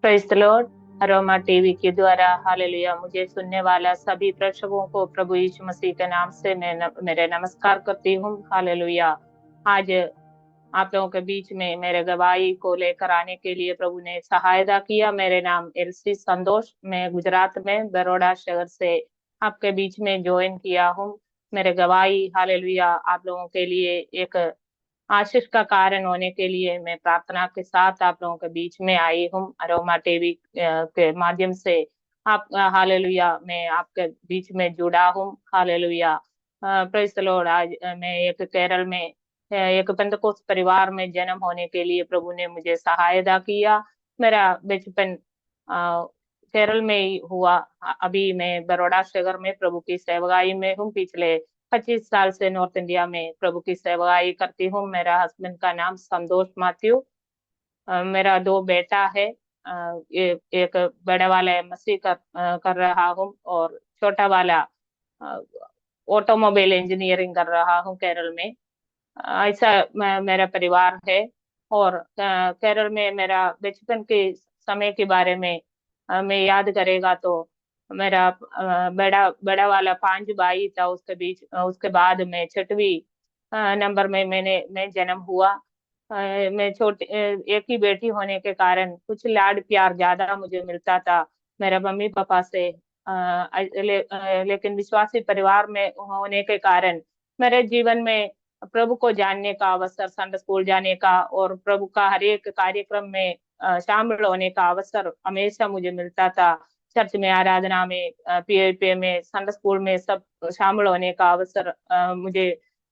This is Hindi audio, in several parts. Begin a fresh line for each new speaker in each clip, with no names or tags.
Praise the Lord. Aroma TV के द्वारा हालेलुया मुझे सुनने वाला सभी प्रेक्षकों को प्रभु यीशु मसीह के नाम से मेरे नमस्कार करती हूँ। हालेलुया। आज आप लोगों के बीच में मेरे गवाही को लेकर आने के लिए प्रभु ने सहायता किया। मेरे नाम एलसी संतोष, मैं गुजरात में बड़ौदा शहर से आपके बीच में ज्वाइन किया हूँ। मेरे गवाही हालेलुया आप लोगों के लिए एक आशीष का कारण होने के लिए मैं प्रार्थना के साथ आप लोगों के बीच में आई हूँ। अरोमा टीवी के माध्यम से आप हालेलुया मैं आपके बीच में जुड़ा हूँ। हालेलुया। Praise the Lord. आज मैं एक केरल में एक पेंतकोस्त परिवार में जन्म होने के लिए प्रभु ने मुझे सहायता किया। मेरा बचपन अ, केरल में ही हुआ। अभी मैं बड़ौदा शहर में प्रभु की सेवकाई में हूँ। पिछले 25 साल से नॉर्थ इंडिया में प्रभु की सेवाई करती हूँ। मेरा हस्बैंड का नाम संतोष मैथ्यू। मेरा दो बेटा है। एक बड़ा वाला एमएससी कर रहा हूँ और छोटा वाला ऑटोमोबाइल इंजीनियरिंग कर रहा हूँ केरल में। ऐसा मेरा परिवार है। और केरल में मेरा बचपन के समय के बारे में मैं याद करेगा तो मेरा बड़ा बड़ा वाला 5 भाई था। उसके बीच उसके बाद में छठवीं नंबर में मैं जन्म हुआ। मैं छोटी एक ही बेटी होने के कारण कुछ लाड प्यार ज्यादा मुझे मिलता था मेरे मम्मी पापा से। लेकिन विश्वासी परिवार में होने के कारण मेरे जीवन में प्रभु को जानने का अवसर, संडे स्कूल जाने का और प्रभु का हर एक कार्यक्रम में शामिल होने का अवसर हमेशा मुझे मिलता था। चर्च में, आराधना में, पीएपी में, संडे स्कूल में सब शामिल होने का अवसर मुझे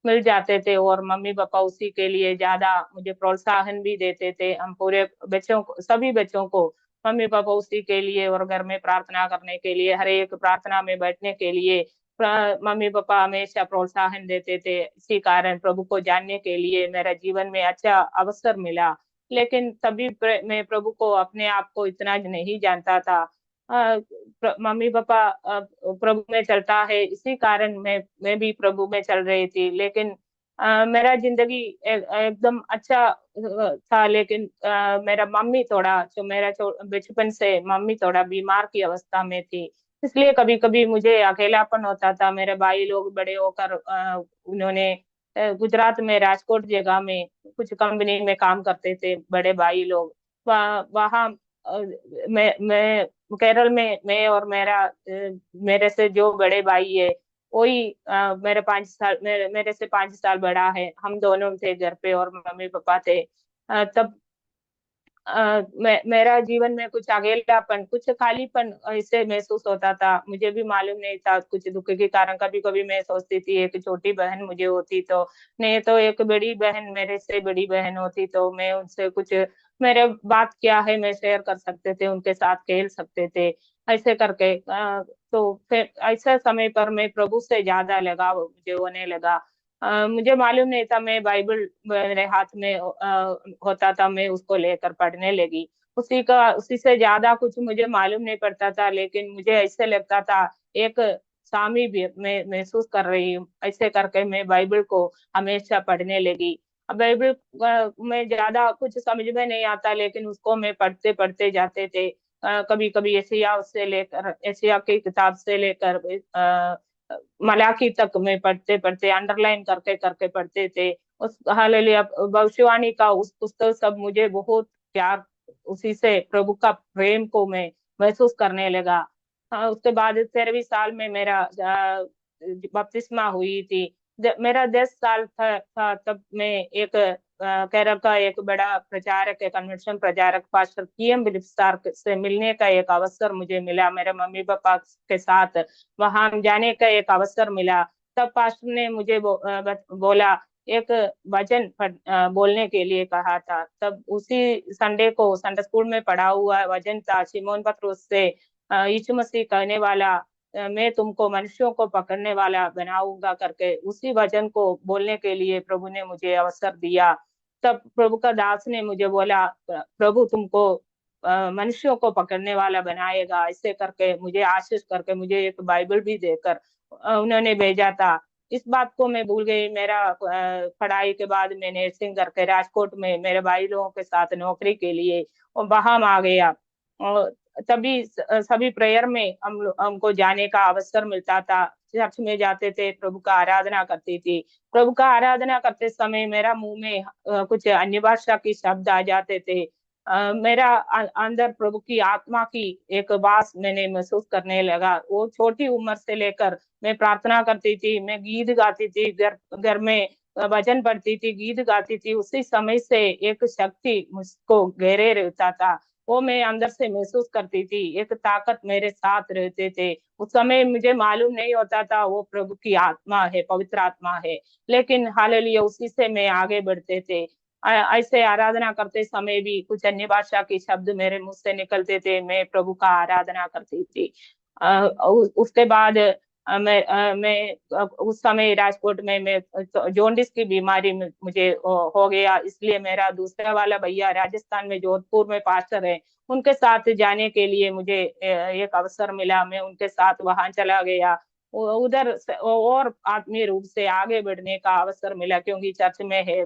मिल जाते थे। और मम्मी पापा उसी के लिए ज्यादा मुझे प्रोत्साहन भी देते थे। हम पूरे बच्चों को, सभी बच्चों को मम्मी पापा उसी के लिए और घर में प्रार्थना करने के लिए, हर एक प्रार्थना में बैठने के लिए मम्मी पापा हमेशा प्रोत्साहन देते थे। इसी कारण प्रभु को जानने के लिए मेरा जीवन में अच्छा अवसर मिला। लेकिन तभी मैं प्रभु को, अपने आप को इतना नहीं जानता था। मम्मी पापा प्रभु में चलता है, इसी कारण मैं भी प्रभु में चल रही थी। लेकिन मेरा जिंदगी एकदम अच्छा था। लेकिन मेरा मम्मी थोड़ा, जो मेरा बचपन से मम्मी थोड़ा बीमार की अवस्था में थी, इसलिए कभी कभी मुझे अकेलापन होता था। मेरे भाई लोग बड़े होकर उन्होंने गुजरात में राजकोट जगह में कुछ कंपनी में काम करते थे बड़े भाई लोग। वहाँ मैं केरल में, मैं और मेरे से जो बड़े भाई है वही मेरे 5 साल, मेरे से 5 साल बड़ा है। हम दोनों थे घर पे और मम्मी पापा थे। तब मेरा जीवन में कुछ अकेलापन, कुछ खालीपन ऐसे महसूस होता था। मुझे भी मालूम नहीं था कुछ दुख के कारण। कभी कभी मैं सोचती थी एक छोटी बहन मुझे होती तो, नहीं तो एक बड़ी बहन, मेरे से बड़ी बहन होती तो मैं उनसे कुछ, मेरे बात क्या है मैं शेयर कर सकते थे, उनके साथ खेल सकते थे। ऐसे करके तो फिर ऐसा समय पर मैं प्रभु से ज्यादा लगाव मुझे होने लगा। मुझे मालूम नहीं था, मैं बाइबल मेरे हाथ में होता था, मैं उसको लेकर पढ़ने लगी। उसी से ज्यादा कुछ मुझे मालूम नहीं पड़ता था। लेकिन मुझे ऐसे लगता था एक स्वामी भी मैं महसूस कर रही हूँ। ऐसे करके मैं बाइबल को हमेशा पढ़ने लगी। अब बाइबल में ज्यादा कुछ समझ में नहीं आता, लेकिन उसको मैं पढ़ते पढ़ते जाते थे। कभी कभी एशिया से लेकर, एशिया की किताब से लेकर मलाकी तक में पढ़ते पढ़ते, अंडरलाइन करके करके पढ़ते थे। उस हालेलुया भविष्यवाणी का उस पुस्तक सब मुझे बहुत प्यार, उसी से प्रभु का प्रेम को मैं महसूस करने लगा। उसके बाद 13वीं साल में मेरा बपतिस्मा हुई थी। मेरा 10 साल था तब मैं एक केरल का एक बड़ा प्रचारक, एक कन्वेंशन प्रचारक पास्टर पीएम बिलीफ स्टार से मिलने का एक अवसर मुझे मिला। मेरे मम्मी पापा के साथ वहां जाने का एक अवसर मिला। तब पास्टर ने मुझे बोला, एक वचन बोलने के लिए कहा था। तब उसी संडे को संडे स्कूल में पढ़ा हुआ वचन था, शिमोन पत्रुस से यीशु मसीह कहने वाला, मैं तुमको मनुष्यों को पकड़ने वाला बनाऊंगा करके, उसी वचन को बोलने के लिए प्रभु ने मुझे अवसर दिया। तब प्रभु का दास ने मुझे बोला, प्रभु तुमको मनुष्यों को पकड़ने वाला बनाएगा। ऐसे करके मुझे आशीष करके मुझे एक बाइबल भी देकर उन्होंने भेजा था। इस बात को मैं भूल गई। मेरा पढ़ाई के बाद मैंने नर्सिंग करके राजकोट में मेरे भाई लोगों के साथ नौकरी के लिए और वहां आ गया। तभी सभी प्रेयर में हमको जाने का अवसर मिलता था। चर्च में जाते थे, प्रभु का आराधना करती थी। प्रभु का आराधना करते समय मेरा मुंह में कुछ अन्य भाषा की शब्द आ जाते थे। मेरा अंदर प्रभु की आत्मा की एक वास मैंने महसूस करने लगा। वो छोटी उम्र से लेकर मैं प्रार्थना करती थी, मैं गीत गाती थी, घर घर में भजन पढ़ती थी, गीत गाती थी। उसी समय से एक शक्ति मुझको घेरे रहता था, वो मैं अंदर से महसूस करती थी। एक ताकत मेरे साथ रहते थे। उस समय मुझे मालूम नहीं होता था वो प्रभु की आत्मा है, पवित्र आत्मा है, लेकिन हालेलुया उसी से मैं आगे बढ़ते थे। ऐसे आराधना करते समय भी कुछ अन्य भाषा के शब्द मेरे मुंह से निकलते थे, मैं प्रभु का आराधना करती थी। उसके बाद मैं उस समय राजकोट में मैं जॉन्डिस की बीमारी मुझे हो गया, इसलिए मेरा दूसरा वाला भैया राजस्थान में जोधपुर में पास्टर है, उनके साथ जाने के लिए मुझे एक अवसर मिला। मैं उनके साथ वहां चला गया। उधर और आत्मीय रूप से आगे बढ़ने का अवसर मिला, क्योंकि चर्च में है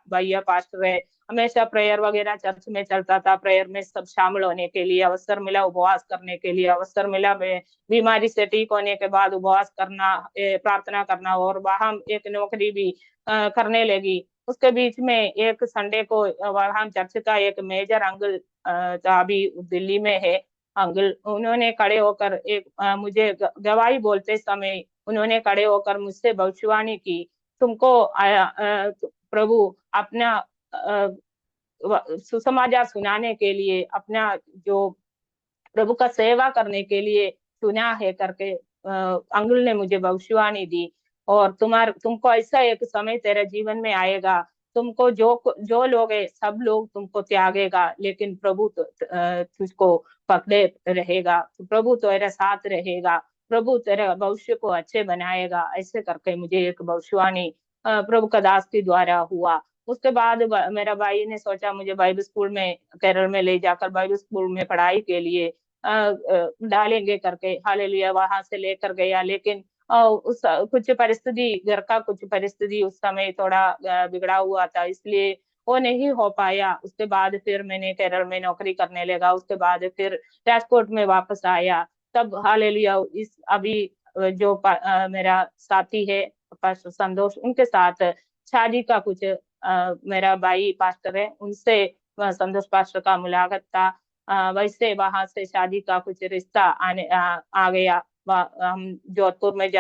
भैया पास्टर है, हमेशा प्रेयर वगैरह चर्च में चलता था। प्रेयर में सब शामिल होने के लिए अवसर मिला, उपवास करने के लिए अवसर मिला। मैं बीमारी से ठीक होने के बाद उपवास करना, प्रार्थना करना, और वहां एक नौकरी भी करने लगी। उसके बीच में एक संडे को वहां चर्च का एक मेजर अंकल था, अभी दिल्ली में है अंकल, उन्होंने खड़े होकर एक मुझे गवाही बोलते समय उन्होंने खड़े होकर मुझसे भविष्यवाणी की, तुमको प्रभु अपना सुसमाचार सुनाने के लिए, अपना जो प्रभु का सेवा करने के लिए चुना है करके अंकुल ने मुझे भविष्यवाणी दी। और तुमको ऐसा एक समय तेरे जीवन में आएगा, तुमको जो जो लोग है सब लोग तुमको त्यागेगा, लेकिन प्रभु तुझको पकड़े रहेगा, तो प्रभु तेरे साथ रहेगा, प्रभु तेरे भविष्य को अच्छे बनाएगा। ऐसे करके मुझे एक भविष्यवाणी प्रभु का दास के द्वारा हुआ। उसके बाद मेरा भाई ने सोचा मुझे बाइबल स्कूल में, केरल में ले जाकर बाइबल स्कूल में पढ़ाई के लिए डालेंगे करके, हालेलुया वहां से लेकर गया। लेकिन उस कुछ परिस्थिति, घर का कुछ परिस्थिति उस समय थोड़ा बिगड़ा हुआ था, इसलिए वो नहीं हो पाया। उसके बाद फिर मैंने केरल में नौकरी करने लगा। उसके बाद फिर राजकोट में वापस आया। तब हालेलुया इस अभी जो मेरा साथी है पास्टर संतोष, उनके साथ शादी का कुछ मेरा भाई पास्टर है, उनसे संतोष पास्टर का मुलाकात था। वैसे वहां से शादी का कुछ रिश्ता आ गया। हम जोधपुर में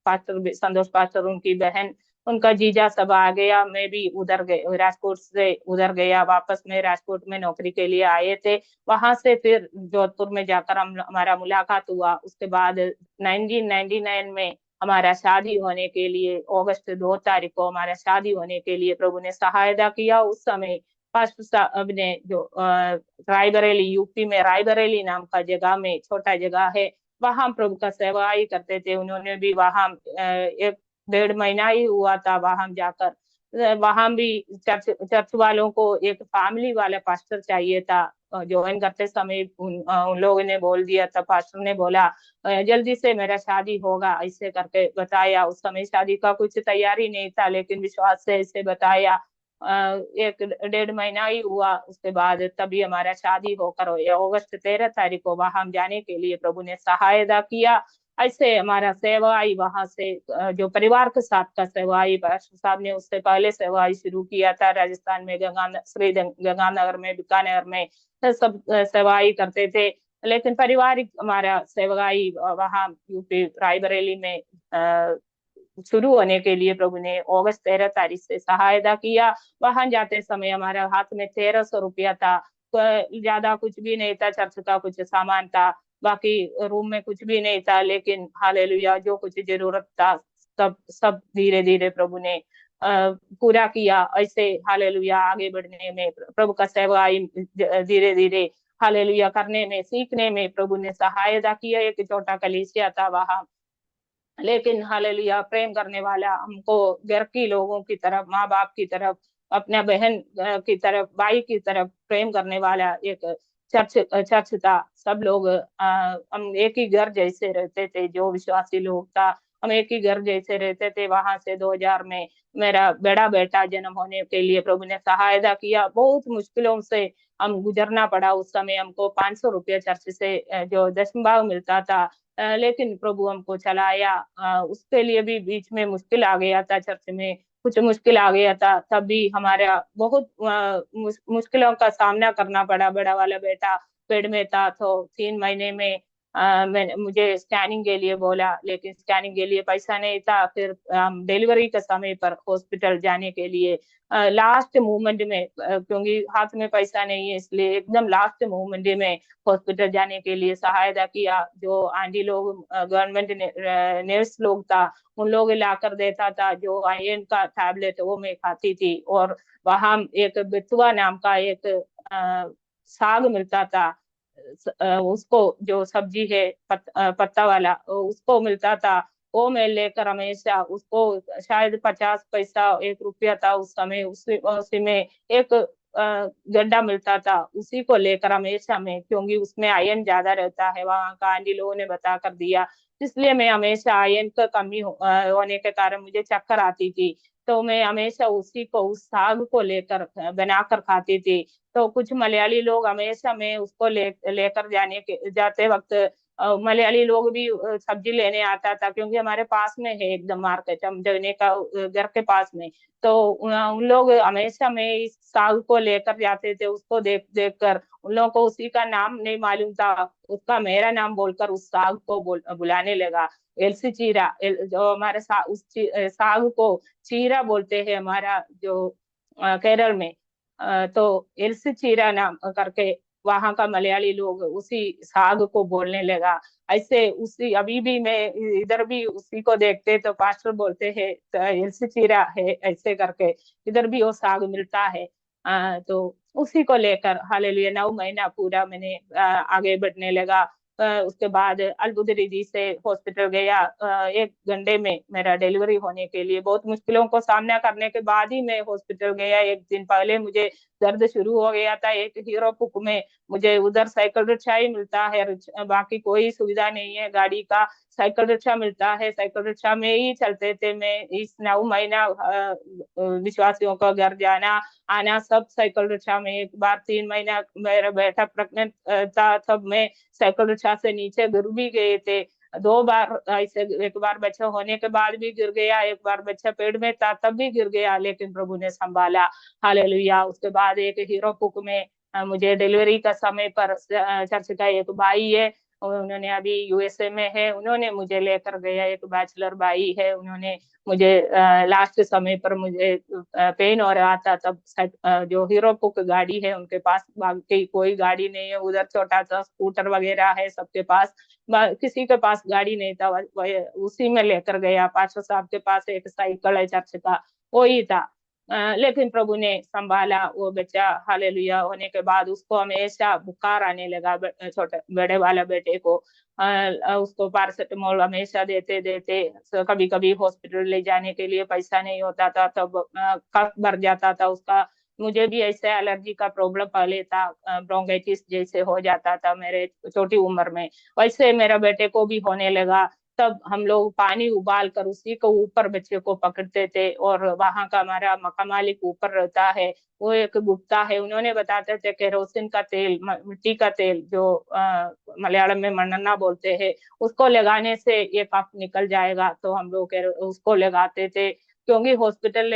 पास्टर संतोष पास्टर, उनकी बहन, उनका जीजा सब आ गया। मैं भी उधर गए, राजकोट से उधर गया वापस। में राजकोट में नौकरी के लिए आए थे, वहां से फिर जोधपुर में जाकर हमारा मुलाकात हुआ। उसके बाद 1999 में हमारा शादी होने के लिए, अगस्त 2 तारीख को हमारा शादी होने के लिए प्रभु ने सहायता किया। उस समय पास्टर साहब ने जो रायबरेली, यूपी में रायबरेली नाम का जगह में, छोटा जगह है, वहां प्रभु का सेवाई करते थे। उन्होंने भी वहां 1 डेढ़ महीना ही हुआ था वहां जाकर। वहां भी चर्च चर्च वालों को एक फैमिली वाला पास्टर चाहिए था। ज्वाइन करते समय उन लोगों ने बोल दिया था, पास्टर ने बोला जल्दी से मेरा शादी होगा, ऐसे करके बताया। उस समय शादी का कुछ तैयारी नहीं था, लेकिन विश्वास से ऐसे बताया। 1 डेढ़ महीना ही हुआ, उसके बाद तभी हमारा शादी होकर अगस्त 13 तारीख को वहां जाने के लिए प्रभु ने सहायता किया। ऐसे हमारा सेवाई वहां से जो परिवार के साथ का सेवाई, पास्टर साहब ने उससे पहले सेवाई शुरू किया था राजस्थान में, गंगानगर में, बीकानेर में सब सेवाई करते थे। लेकिन पारिवारिक हमारा सेवाई वहाँ यूपी रायबरेली में शुरू होने के लिए प्रभु ने अगस्त 13 तारीख से सहायता किया। वहां जाते समय हमारे हाथ में 1300 रुपया था, ज्यादा कुछ भी नहीं था, चर्च का कुछ सामान था, बाकी रूम में कुछ भी नहीं था। लेकिन हालेलुया जो कुछ जरूरत था सब सब धीरे धीरे प्रभु ने पूरा किया। ऐसे हालेलुया आगे बढ़ने में, प्रभु का सेवा धीरे धीरे हालेलुया करने में, सीखने में प्रभु ने सहायता किया। एक छोटा कलीसिया था वहां, लेकिन हालेलुया प्रेम करने वाला, हमको घर की लोगों की तरफ, माँ बाप की तरफ, अपना बहन की तरफ, भाई की तरफ प्रेम करने वाला एक चर्च चर्च था। सब लोग हम एक ही घर जैसे रहते थे, जो विश्वासी लोग था हम एक ही घर जैसे रहते थे। वहां से 2000 में मेरा बड़ा बेटा जन्म होने के लिए प्रभु ने सहायता किया। बहुत मुश्किलों से हम गुजरना पड़ा। उस समय हमको 500 रुपये चर्च से जो दशम भाग मिलता था, लेकिन प्रभु हमको चलाया। उसके लिए भी बीच में मुश्किल आ गया था, चर्च में कुछ मुश्किल आ गया था, तब भी हमारा बहुत मुश्किलों का सामना करना पड़ा। बड़ा वाला बेटा पेट में था तो 3 महीने में मैंने मुझे स्कैनिंग के लिए बोला, लेकिन स्कैनिंग के लिए पैसा नहीं था। फिर डिलीवरी के समय पर हॉस्पिटल जाने के लिए लास्ट मोमेंट में, क्योंकि हाथ में पैसा नहीं है, इसलिए एकदम लास्ट मोमेंट में हॉस्पिटल जाने के लिए सहायता किया। जो आंटी लोग गवर्नमेंट नर्स लोग था, उन लोग ला कर देता था। जो आयरन का टैबलेट वो मैं खाती थी। और वहां एक बितुआ नाम का एक साग मिलता था। उसको जो सब्जी है पत्ता वाला, उसको मिलता था। वो मैं लेकर हमेशा उसको, शायद 50 पैसा 1 रुपया था उस समय, उसी में एक गड्ढा मिलता था, उसी को लेकर हमेशा मैं, क्योंकि उसमें आयरन ज्यादा रहता है, वहां का आंटी लोगों ने बता कर दिया। इसलिए मैं हमेशा आयरन का कमी होने के कारण मुझे चक्कर आती थी। तो मैं हमेशा उसी को, उस साग को लेकर बनाकर खाती थी। तो कुछ मलयाली लोग हमेशा, मैं उसको लेकर जाते वक्त मलयाली लोग भी सब्जी लेने आता था, क्योंकि हमारे पास में है एकदम मार्केट, हम जगने का घर के पास में। तो उन लोग हमेशा, मैं इस साग को लेकर जाते थे, उसको देख देख कर उन लोगों को उसी का नाम नहीं मालूम था, उसका मेरा नाम बोलकर उस साग को बुलाने लगा एलसी चीरा। जो हमारे साग को चीरा बोलते हैं हमारा जो केरल में। तो एलसी चीरा नाम करके वहां का मलयाली लोग उसी साग को बोलने लगा। ऐसे उसी अभी भी मैं इधर भी उसी को देखते तो पास्टर बोलते हैं तो एलसी चीरा है ऐसे करके, इधर भी वो साग मिलता है। तो उसी को लेकर हालेलुया 9 महीना पूरा मैंने आगे बढ़ने लगा। उसके बाद अलबुदरीदी से हॉस्पिटल गया। 1 घंटे में मेरा डिलीवरी होने के लिए बहुत मुश्किलों को सामना करने के बाद ही मैं हॉस्पिटल गया। 1 दिन पहले मुझे दर्द शुरू हो गया था। एक हीरो पुक में मुझे उधर साइकिल रिक्शा ही मिलता है, बाकी कोई सुविधा नहीं है गाड़ी का। साइकिल रिक्शा मिलता है, साइकिल रिक्शा में ही चलते थे। मैं इस 9 महीना विश्वासियों का घर जाना आना सब साइकिल रिक्शा में। एक बार 3 महीना मेरा बेटा प्रेग्नेंट था, तब मैं साइकिल रिक्शा से नीचे गिर भी गए थे 2 बार ऐसे। एक बार बच्चा होने के बाद भी गिर गया, एक बार बच्चा पेट में था तब भी गिर गया, लेकिन प्रभु ने संभाला। हालेलुया। उसके बाद एक हीरो पुक में मुझे डिलीवरी का समय पर चर्च का एक भाई है, उन्होंने अभी यूएसए में है, उन्होंने मुझे लेकर गया। एक बैचलर भाई है, उन्होंने मुझे लास्ट समय पर मुझे पेन हो रहा था, तब जो हीरो पुक गाड़ी है उनके पास, बाकी कोई गाड़ी नहीं है उधर, छोटा सा स्कूटर वगैरह है सबके पास, किसी के पास गाड़ी नहीं था, उसी में लेकर गया। पास्टर साहब के पास एक साइकिल है चर्च का, वो ही था। लेकिन प्रभु ने संभाला वो बच्चा। हालेलुया। होने के बाद उसको हमेशा बुखार आने लगा, छोटे बड़े वाला बेटे को। उसको पैरासिटामोल हमेशा देते देते, कभी कभी हॉस्पिटल ले जाने के लिए पैसा नहीं होता था, तब कफ भर जाता था उसका। मुझे भी ऐसे एलर्जी का प्रॉब्लम पहले था, ब्रोंकाइटिस जैसे हो जाता था मेरे छोटी उम्र में, वैसे मेरा बेटे को भी होने लगा। तब हम लोग पानी उबाल कर उसी को ऊपर बच्चे को पकड़ते थे, और वहां का हमारा मका मालिक ऊपर रहता है, वो एक गुप्ता है, उन्होंने बताते थे केरोसिन का तेल, मिट्टी का तेल जो मलयालम में मन्नना बोलते हैं, उसको लगाने से ये कफ निकल जाएगा। तो हम लोग उसको लगाते थे, क्योंकि हॉस्पिटल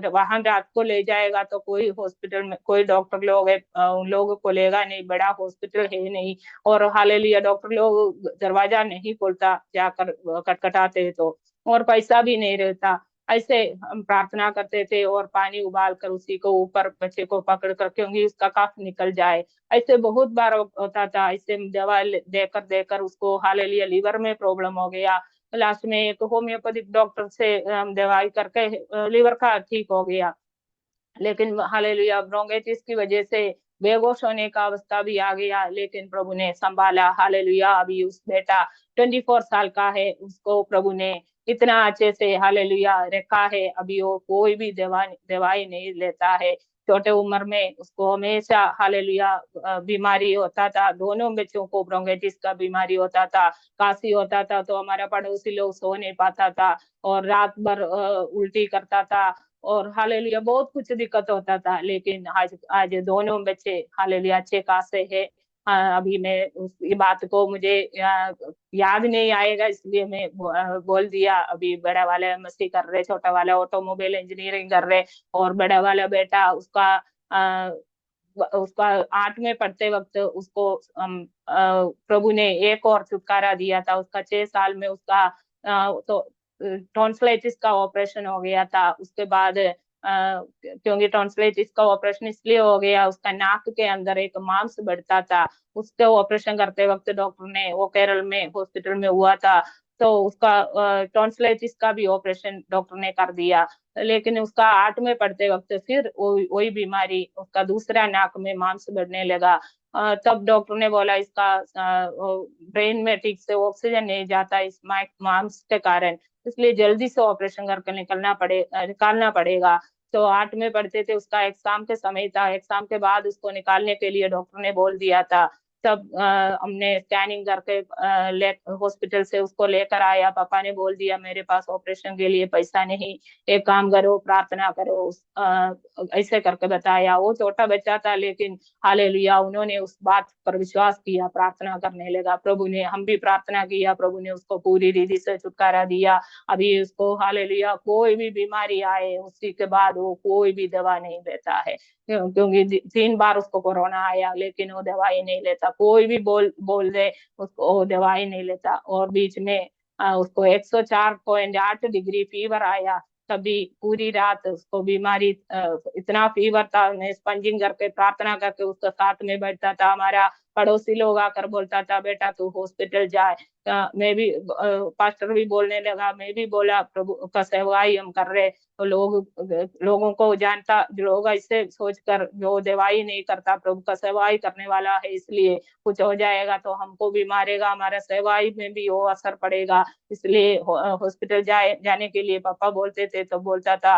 वहां रात को ले जाएगा तो कोई हॉस्पिटल में कोई डॉक्टर लोग है उन लोगों को लेगा नहीं, बड़ा हॉस्पिटल है नहीं। और हालेलुया डॉक्टर लोग दरवाजा नहीं खोलता, जाकर खटखटाते तो, और पैसा भी नहीं रहता। ऐसे हम प्रार्थना करते थे और पानी उबाल कर उसी को ऊपर बच्चे को पकड़ कर, क्योंकि उसका कफ निकल जाए। ऐसे बहुत बार होता था, ऐसे दवा देकर देकर उसको हालेलुया लीवर में प्रॉब्लम हो गया। लास्ट में एक होम्योपैथिक डॉक्टर से दवाई करके लीवर का ठीक हो गया। लेकिन हालेलुया ब्रोंकाइटिस की वजह से बेहोश होने का अवस्था भी आ गया, लेकिन प्रभु ने संभाला। हालेलुया। अभी उस बेटा 24 साल का है, उसको प्रभु ने इतना अच्छे से हालेलुया रखा है। अभी वो कोई भी दवाई नहीं लेता है, छोटे उम्र में उसको हमेशा हालेलुया बीमारी होता था। दोनों बच्चों को ब्रोंकाइटिस का बीमारी होता था, काशी होता था, तो हमारा पड़ोसी लोग सो नहीं पाता था और रात भर उल्टी करता था और हालेलुया बहुत कुछ दिक्कत होता था। लेकिन आज आज दोनों बच्चे हालेलुया अच्छे खासे है। अभी मैं उस ये बात को मुझे याद नहीं आएगा, इसलिए मैं बोल दिया। अभी बड़ा वाला मस्ती कर रहे, छोटा वाला ऑटोमोबाइल इंजीनियरिंग कर रहे, और बड़ा वाला बेटा अ, उसका 8 में पढ़ते वक्त उसको प्रभु ने एक और छुटकारा दिया था। उसका 6 साल में उसका तो टॉन्सिलाइटिस का ऑपरेशन हो गया था। उसके बाद क्योंकि टॉन्सिलाइटिस का ऑपरेशन इसलिए हो गया, उसका नाक के अंदर एक मांस बढ़ता था। उसके ऑपरेशन करते वक्त डॉक्टर ने, वो केरल में हॉस्पिटल में हुआ था, तो उसका टॉन्सिलाइटिस का भी ऑपरेशन डॉक्टर ने कर दिया। लेकिन उसका 8 में पढ़ते वक्त फिर वही बीमारी, उसका दूसरा नाक में मांस बढ़ने लगा। तब डॉक्टर ने बोला इसका ब्रेन में ठीक से ऑक्सीजन नहीं जाता इस मांस के कारण, इसलिए जल्दी से ऑपरेशन करके निकालना पड़ेगा। तो 8 में पढ़ते थे, उसका एग्जाम के समय था, एग्जाम के बाद उसको निकालने के लिए डॉक्टर ने बोल दिया था। तब हमने स्कैनिंग करके हॉस्पिटल से उसको लेकर आया। पापा ने बोल दिया मेरे पास ऑपरेशन के लिए पैसा नहीं, एक काम करो प्रार्थना करो, ऐसे करके बताया। वो छोटा बच्चा था, लेकिन हालेलुया उन्होंने उस बात पर विश्वास किया, प्रार्थना करने लगा। प्रभु ने, हम भी प्रार्थना किया, प्रभु ने उसको पूरी रीति से छुटकारा दिया। अभी उसको हालेलुया कोई भी बीमारी आए उसी के बाद वो कोई भी दवा नहीं लेता है। क्योंकि 3 बार उसको कोरोना आया, लेकिन वो दवाई नहीं लेता। कोई भी बोल बोल दे उसको, वो दवाई नहीं लेता। और बीच में उसको 104.8 डिग्री फीवर आया। तभी पूरी रात उसको बीमारी, इतना फीवर था, मैं स्पंजिंग करके प्रार्थना करके उसके साथ में बैठता था। हमारा पड़ोसी लोग आकर बोलता था बेटा तू हॉस्पिटल जाए। मैं भी पास्टर भी बोलने लगा, मैं भी बोला प्रभु का सेवाई हम कर रहे। तो लोगों को जानता, लोग ऐसे सोचकर जो दवाई नहीं करता प्रभु का सेवाई करने वाला है, इसलिए कुछ हो जाएगा तो हमको भी मारेगा, हमारा सेवाई में भी वो असर पड़ेगा, इसलिए हॉस्पिटल जाने के लिए पापा बोलते थे। तो बोलता था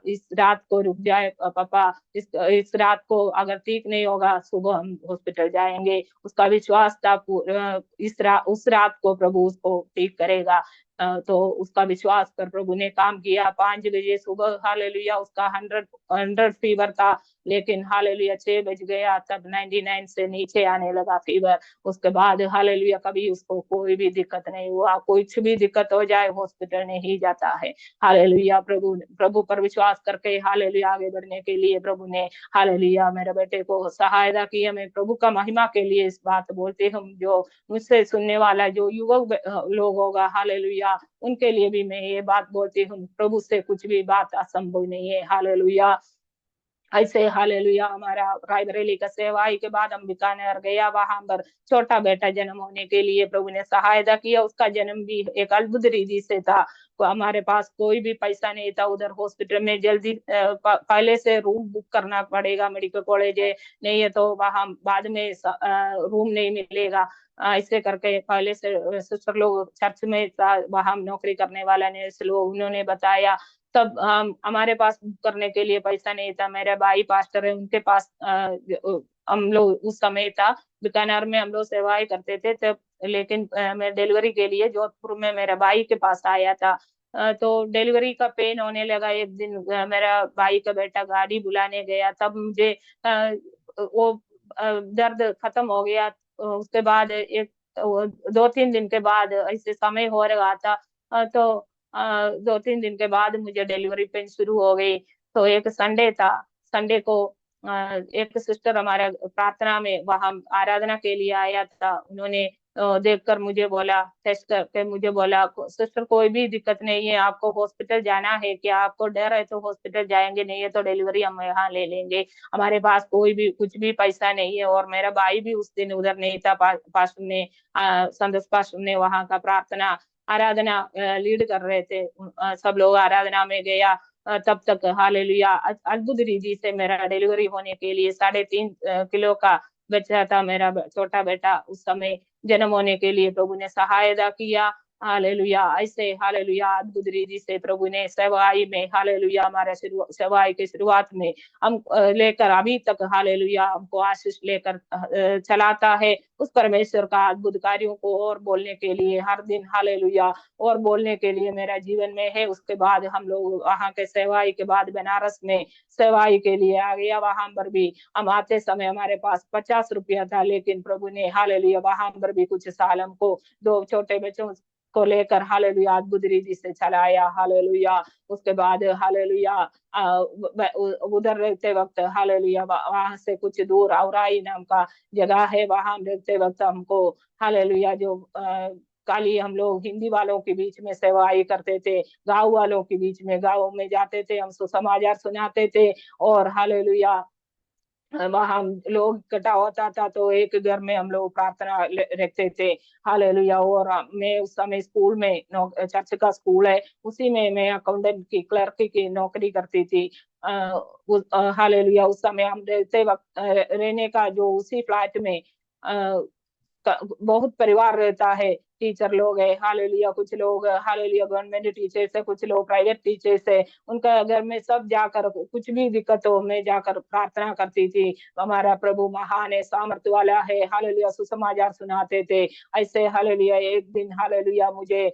इस रात को रुक जाए पापा, इस रात को अगर ठीक नहीं होगा सुबह हम हॉस्पिटल जाएंगे। उसका विश्वास था उस रात को प्रभु उसको ठीक करेगा। तो उसका विश्वास पर प्रभु ने काम किया। 5 बजे सुबह हालेलुया उसका 100 फीवर था, लेकिन हालेलुया 6 बज गया तब 99 से नीचे आने लगा फीवर। उसके बाद हालेलुया कभी उसको कोई भी दिक्कत नहीं हुआ। कुछ भी दिक्कत हो जाए हॉस्पिटल नहीं जाता है। हालेलुया प्रभु प्रभु पर विश्वास करके हालेलुया आगे बढ़ने के लिए प्रभु ने हालेलुया मेरे बेटे को सहायता की। हमें प्रभु का महिमा के लिए इस बात बोलते हम, जो मुझसे सुनने वाला जो युवक लोग होगा हालेलुया, उनके लिए भी मैं ये बात बोलती हूँ, प्रभु से कुछ भी बात असंभव नहीं है। हालेलुया ऐसे हालेलुया हमारा रायबरेली का सेवाई के बाद हम बीकानेर गया, वहां पर छोटा बेटा जन्म होने के लिए प्रभु ने सहायता किया। उसका जन्म भी एक अद्भुत रीति से था। तो हमारे पास कोई भी पैसा नहीं था, उधर हॉस्पिटल में जल्दी पहले से रूम बुक करना पड़ेगा, मेडिकल कॉलेज है नहीं है तो वहां बाद में रूम नहीं मिलेगा। ऐसे करके पहले से सिस्टर लोग चर्च में वहां नौकरी करने वाला ने लोग उन्होंने बताया। तब हमारे पास बुक करने के लिए पैसा नहीं था। मेरे भाई पास्टर है, उनके पास हम लोग उस समय था बीकानेर में हम लोग सेवाएं करते थे तब। लेकिन मैं डिलीवरी के लिए जोधपुर में मेरे भाई के पास आया था। तो डिलीवरी का पेन होने लगा। एक दिन मेरा भाई का बेटा गाड़ी बुलाने गया, तब मुझे वो दर्द खत्म हो गया। उसके बाद 2-3 दिन के बाद ऐसे समय हो रहा था। तो 2-3 दिन के बाद मुझे डिलीवरी पेन शुरू हो गई। तो एक संडे था, संडे को एक सिस्टर हमारा प्रार्थना में वहां आराधना के लिए आया था। उन्होंने देखकर मुझे बोला, टेस्ट करके मुझे बोला सिस्टर कोई भी दिक्कत नहीं है, आपको हॉस्पिटल जाना है क्या, आपको डर है तो हॉस्पिटल जाएंगे, नहीं है तो डिलीवरी हम यहाँ ले लेंगे। हमारे पास कोई भी कुछ भी पैसा नहीं है। और मेरा भाई भी उस दिन उधर नहीं था। पास्टर ने संदेश पास्टर ने वहां का प्रार्थना आराधना लीड कर रहे थे। सब लोग आराधना में गया। तब तक हालेलुया अद्भुत रीति से मेरा डिलीवरी होने के लिए 3.5 किलो का बच्चा था मेरा छोटा बेटा। उस समय जन्म होने के लिए प्रभु ने सहायता किया। हालेलुया। ऐसे हालेलुया अद्भुत रीति से प्रभु ने सेवाई में हालेलुया हमारे सेवाई की शुरुआत में हम लेकर अभी तक हालेलुया हमको आशीष लेकर चलाता है। उस परमेश्वर का अद्भुत कार्यों को और बोलने के लिए हर दिन हालेलुया और बोलने के लिए मेरा जीवन में है। उसके बाद हम लोग वहां के सेवाई के बाद बनारस में सेवाई के लिए आ गया। वहां पर भी हम आते समय हमारे पास 50 रुपया था, लेकिन प्रभु ने हालेलुया वहां पर भी कुछ साल हमको दो छोटे बच्चों को लेकर हालेलुया अद्भुत रीति से चलाया। हालेलुया उसके बाद हालेलुया उधर रहते वक्त हालेलुया वहां से कुछ दूर औराई नाम का जगह है, वहां रहते वक्त हमको हालेलुया जो काली हम लोग हिंदी वालों के बीच में सेवाई करते थे, गांव वालों के बीच में गांव में जाते थे, हम सुसमाचार सुनाते थे। और हालेलुया वहां लोग इकट्ठा होता था तो एक घर में हम लोग प्रार्थना रखते थे। हालेलुया। और मैं उस समय स्कूल में चर्च का स्कूल है, उसी में मैं अकाउंटेंट की क्लर्क की नौकरी करती थी। हालेलुया उस समय हम रहते वक्त रहने का जो उसी फ्लैट में बहुत परिवार रहता है। टीचर लोग है हालेलुया, कुछ लोग हालेलुया गवर्नमेंट टीचर्स है, कुछ लोग प्राइवेट टीचर्स है। उनका घर में सब जाकर कुछ भी दिक्कत हो मैं जाकर प्रार्थना करती थी। हमारा प्रभु महान है, सामर्थ्य वाला है। हालेलुया सुसमाचार सुनाते थे। ऐसे हालेलुया एक दिन हालेलुया मुझे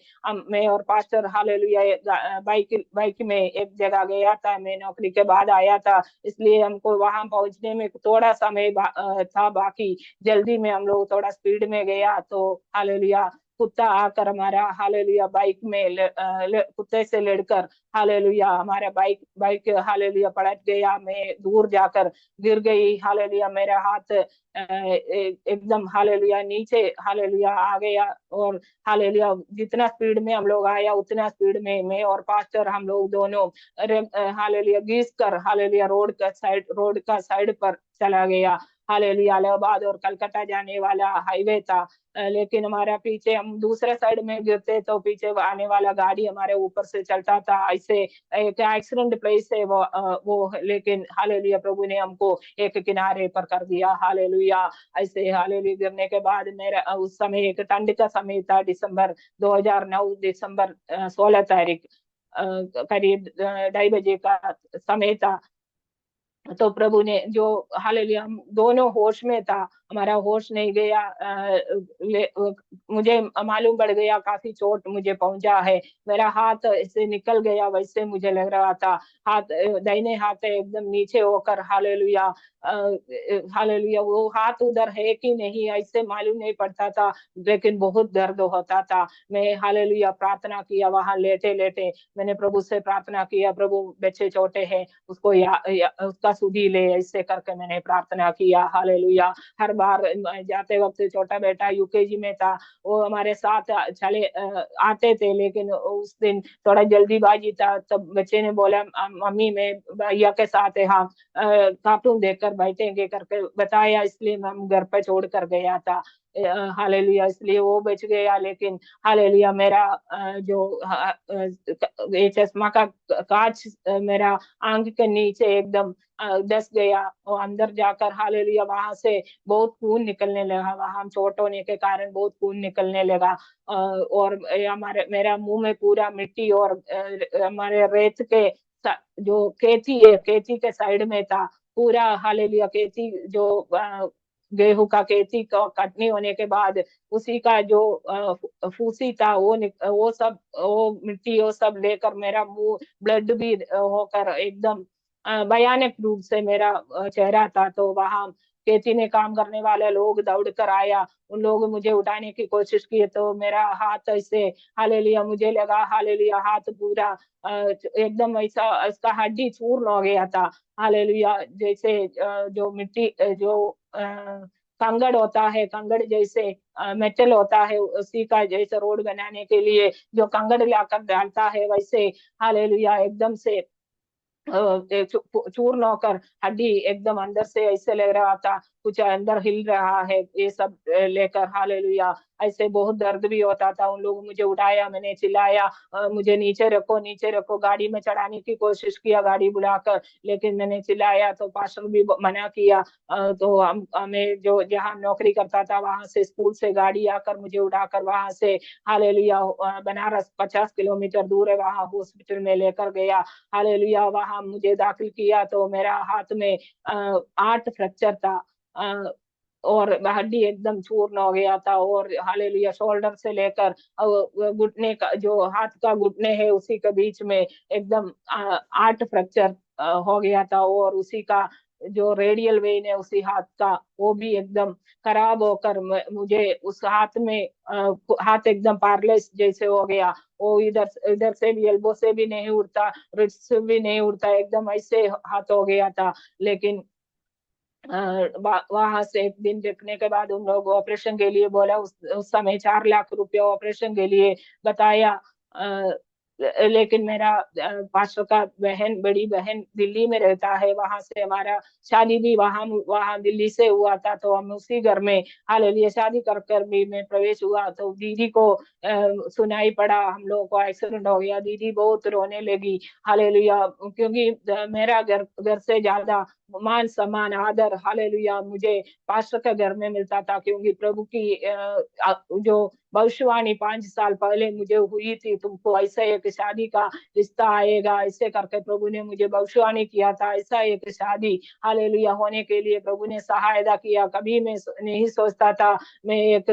मैं और पास्टर हालेलुया बाइक बाइक में एक जगह गया था, मैं नौकरी के बाद आया था, इसलिए हमको वहां पहुंचने में थोड़ा समय था बाकी। जल्दी में हम लोग थोड़ा स्पीड में गया तो हालेलुया कुत्ता आकर हमारा हालेलुया बाइक में कुत्ते से लड़कर हालेलुया हमारा बाइक बाइक हालेलुया पलट गया। मैं दूर जाकर गिर गई। हालेलुया मेरा हाथ एकदम हालेलुया नीचे हालेलुया आ गया। और हालेलुया जितना स्पीड में हम लोग आया उतना स्पीड में मैं और पास्टर हम लोग दोनों हालेलुया घिस कर हालेलुया रोड का साइड पर चला गया। हालेलुया इलाहाबाद और कलकत्ता जाने वाला हाईवे था। लेकिन हमारा पीछे हम दूसरे साइड में गिरते तो पीछे आने वाला गाड़ी हमारे ऊपर से चलता था। ऐसे एक एक्सीडेंट प्लेस है वो लेकिन हालेलुया प्रभु ने हमको एक किनारे पर कर दिया। हालेलुया ऐसे हालेलुया गिरने के बाद मेरा उस समय एक ठंड का समय था, दिसंबर 2009 दिसंबर 16 तारीख करीब 2:30 बजे का समय था। तो प्रभु ने जो हालेलुया हम दोनों होश में था, हमारा होश नहीं गया। मुझे मालूम पड़ गया काफी चोट मुझे पहुंचा है। मेरा हाथ ऐसे निकल गया वैसे मुझे लग रहा था। हाथ दाहिने हाथ एकदम नीचे होकर हालेलुया हालेलुया वो हाथ उधर है कि नहीं ऐसे मालूम नहीं पड़ता था, लेकिन बहुत दर्द होता था। मैं हालेलुया प्रार्थना किया वहां लेटे लेटे, मैंने प्रभु से प्रार्थना किया, प्रभु बच्चे छोटे हैं उसको उसका सुधी ले, ऐसे करके मैंने प्रार्थना किया। हालेलुया हर बार जाते वक्त छोटा बेटा यूकेजी में था, वो हमारे साथ चले आते थे, लेकिन उस दिन थोड़ा जल्दीबाजी था। तब बच्चे ने बोला मम्मी मैं भैया के साथ है, हाँ कार्टून देखकर बैठेंगे करके बताया, इसलिए हम घर पे छोड़ कर गया था। हालेलुया इसलिए वो बच गया। लेकिन हालेलुया मेरा जो ये चश्मा का कांच मेरा आंख के नीचे एकदम दस गया और अंदर जाकर हालेलुया वहां से बहुत खून निकलने लगा। वहां चोट होने के कारण बहुत खून निकलने लगा। और हमारे मेरा मुंह में पूरा मिट्टी और हमारे रेत के जो खेती है खेती के साइड में था पूरा। हालेलुया खेती जो गेहूं का खेती का कटनी होने के बाद उसी का जो फूसी था वो सब वो मिट्टी वो सब लेकर मेरा मुंह ब्लड भी होकर एकदम भयानक रूप से मेरा चेहरा था। तो वहां खेती में काम करने वाले लोग दौड़ कर आया, उन लोग मुझे उठाने की कोशिश की तो मेरा हाथ ऐसे हालेलुया मुझे लगा हालेलुया हाथ पूरा एकदम ऐसा इसका हड्डी चूर्ण हो गया था। हालेलुया जैसे जो मिट्टी जो कंगड़ होता है, कंगड़ जैसे मेटल होता है उसी का जैसे रोड बनाने के लिए जो कंगड़ लाकर डालता है वैसे हालेलुया एकदम से चूर्ण होकर हड्डी एकदम अंदर से ऐसे लग रहा था कुछ अंदर हिल रहा है। ये सब लेकर हालेलुया ऐसे बहुत दर्द भी होता था। उन लोगों मुझे उठाया, मैंने चिल्लाया, मुझे नीचे रखो, नीचे रखो, गाड़ी में चढ़ाने की कोशिश किया गाड़ी बुलाकर, लेकिन मैंने चिल्लाया तो पास्टर भी मना किया। तो हम हमें जो जहाँ नौकरी करता था वहां से स्कूल से गाड़ी आकर मुझे उठाकर वहां से हालेलुया बनारस 50 किलोमीटर दूर है, वहां हॉस्पिटल में लेकर गया। हालेलुया वहां मुझे दाखिल किया तो मेरा हाथ में 8 फ्रैक्चर था। और हड्डी एकदम चूर्ण हो गया था। और हालेलुया शोल्डर से लेकर घुटने का जो हाथ का घुटने है उसी के बीच में एकदम 8 फ्रैक्चर हो गया था। और उसी का जो रेडियल वेन है उसी हाथ का वो भी एकदम खराब होकर मुझे उस हाथ में हाथ एकदम पार्लेस जैसे हो गया। वो इधर इधर से भी एल्बो से भी नहीं उड़ता, रिस्ट से भी नहीं उड़ता, एकदम ऐसे हाथ हो गया था। लेकिन वहां से एक दिन देखने के बाद उन लोग ऑपरेशन के लिए बोला। उस समय 4 लाख रुपया ऑपरेशन के लिए बताया। लेकिन मेरा पास्टर का बहन, बड़ी बहन दिल्ली में रहता है, वहां से हमारा शादी भी वहां वहां दिल्ली से हुआ था। तो हम उसी घर में हालेलुया शादी कर कर भी मैं प्रवेश हुआ। तो दीदी को सुनाई पड़ा हम लोगों को एक्सीडेंट हो गया, दीदी बहुत रोने लगी। हालेलुया क्योंकि मेरा घर घर से ज्यादा मान सम्मान आदर हालेलुया मुझे पास्टर के घर में मिलता था। क्योंकि प्रभु की जो भविष्यवाणी 5 साल पहले मुझे हुई थी, तुमको ऐसा एक शादी का रिश्ता आएगा, ऐसे करके प्रभु ने मुझे भविष्यवाणी किया था। ऐसा एक शादी हालेलुया होने के लिए प्रभु ने सहायता किया। कभी मैं नहीं सोचता था मैं एक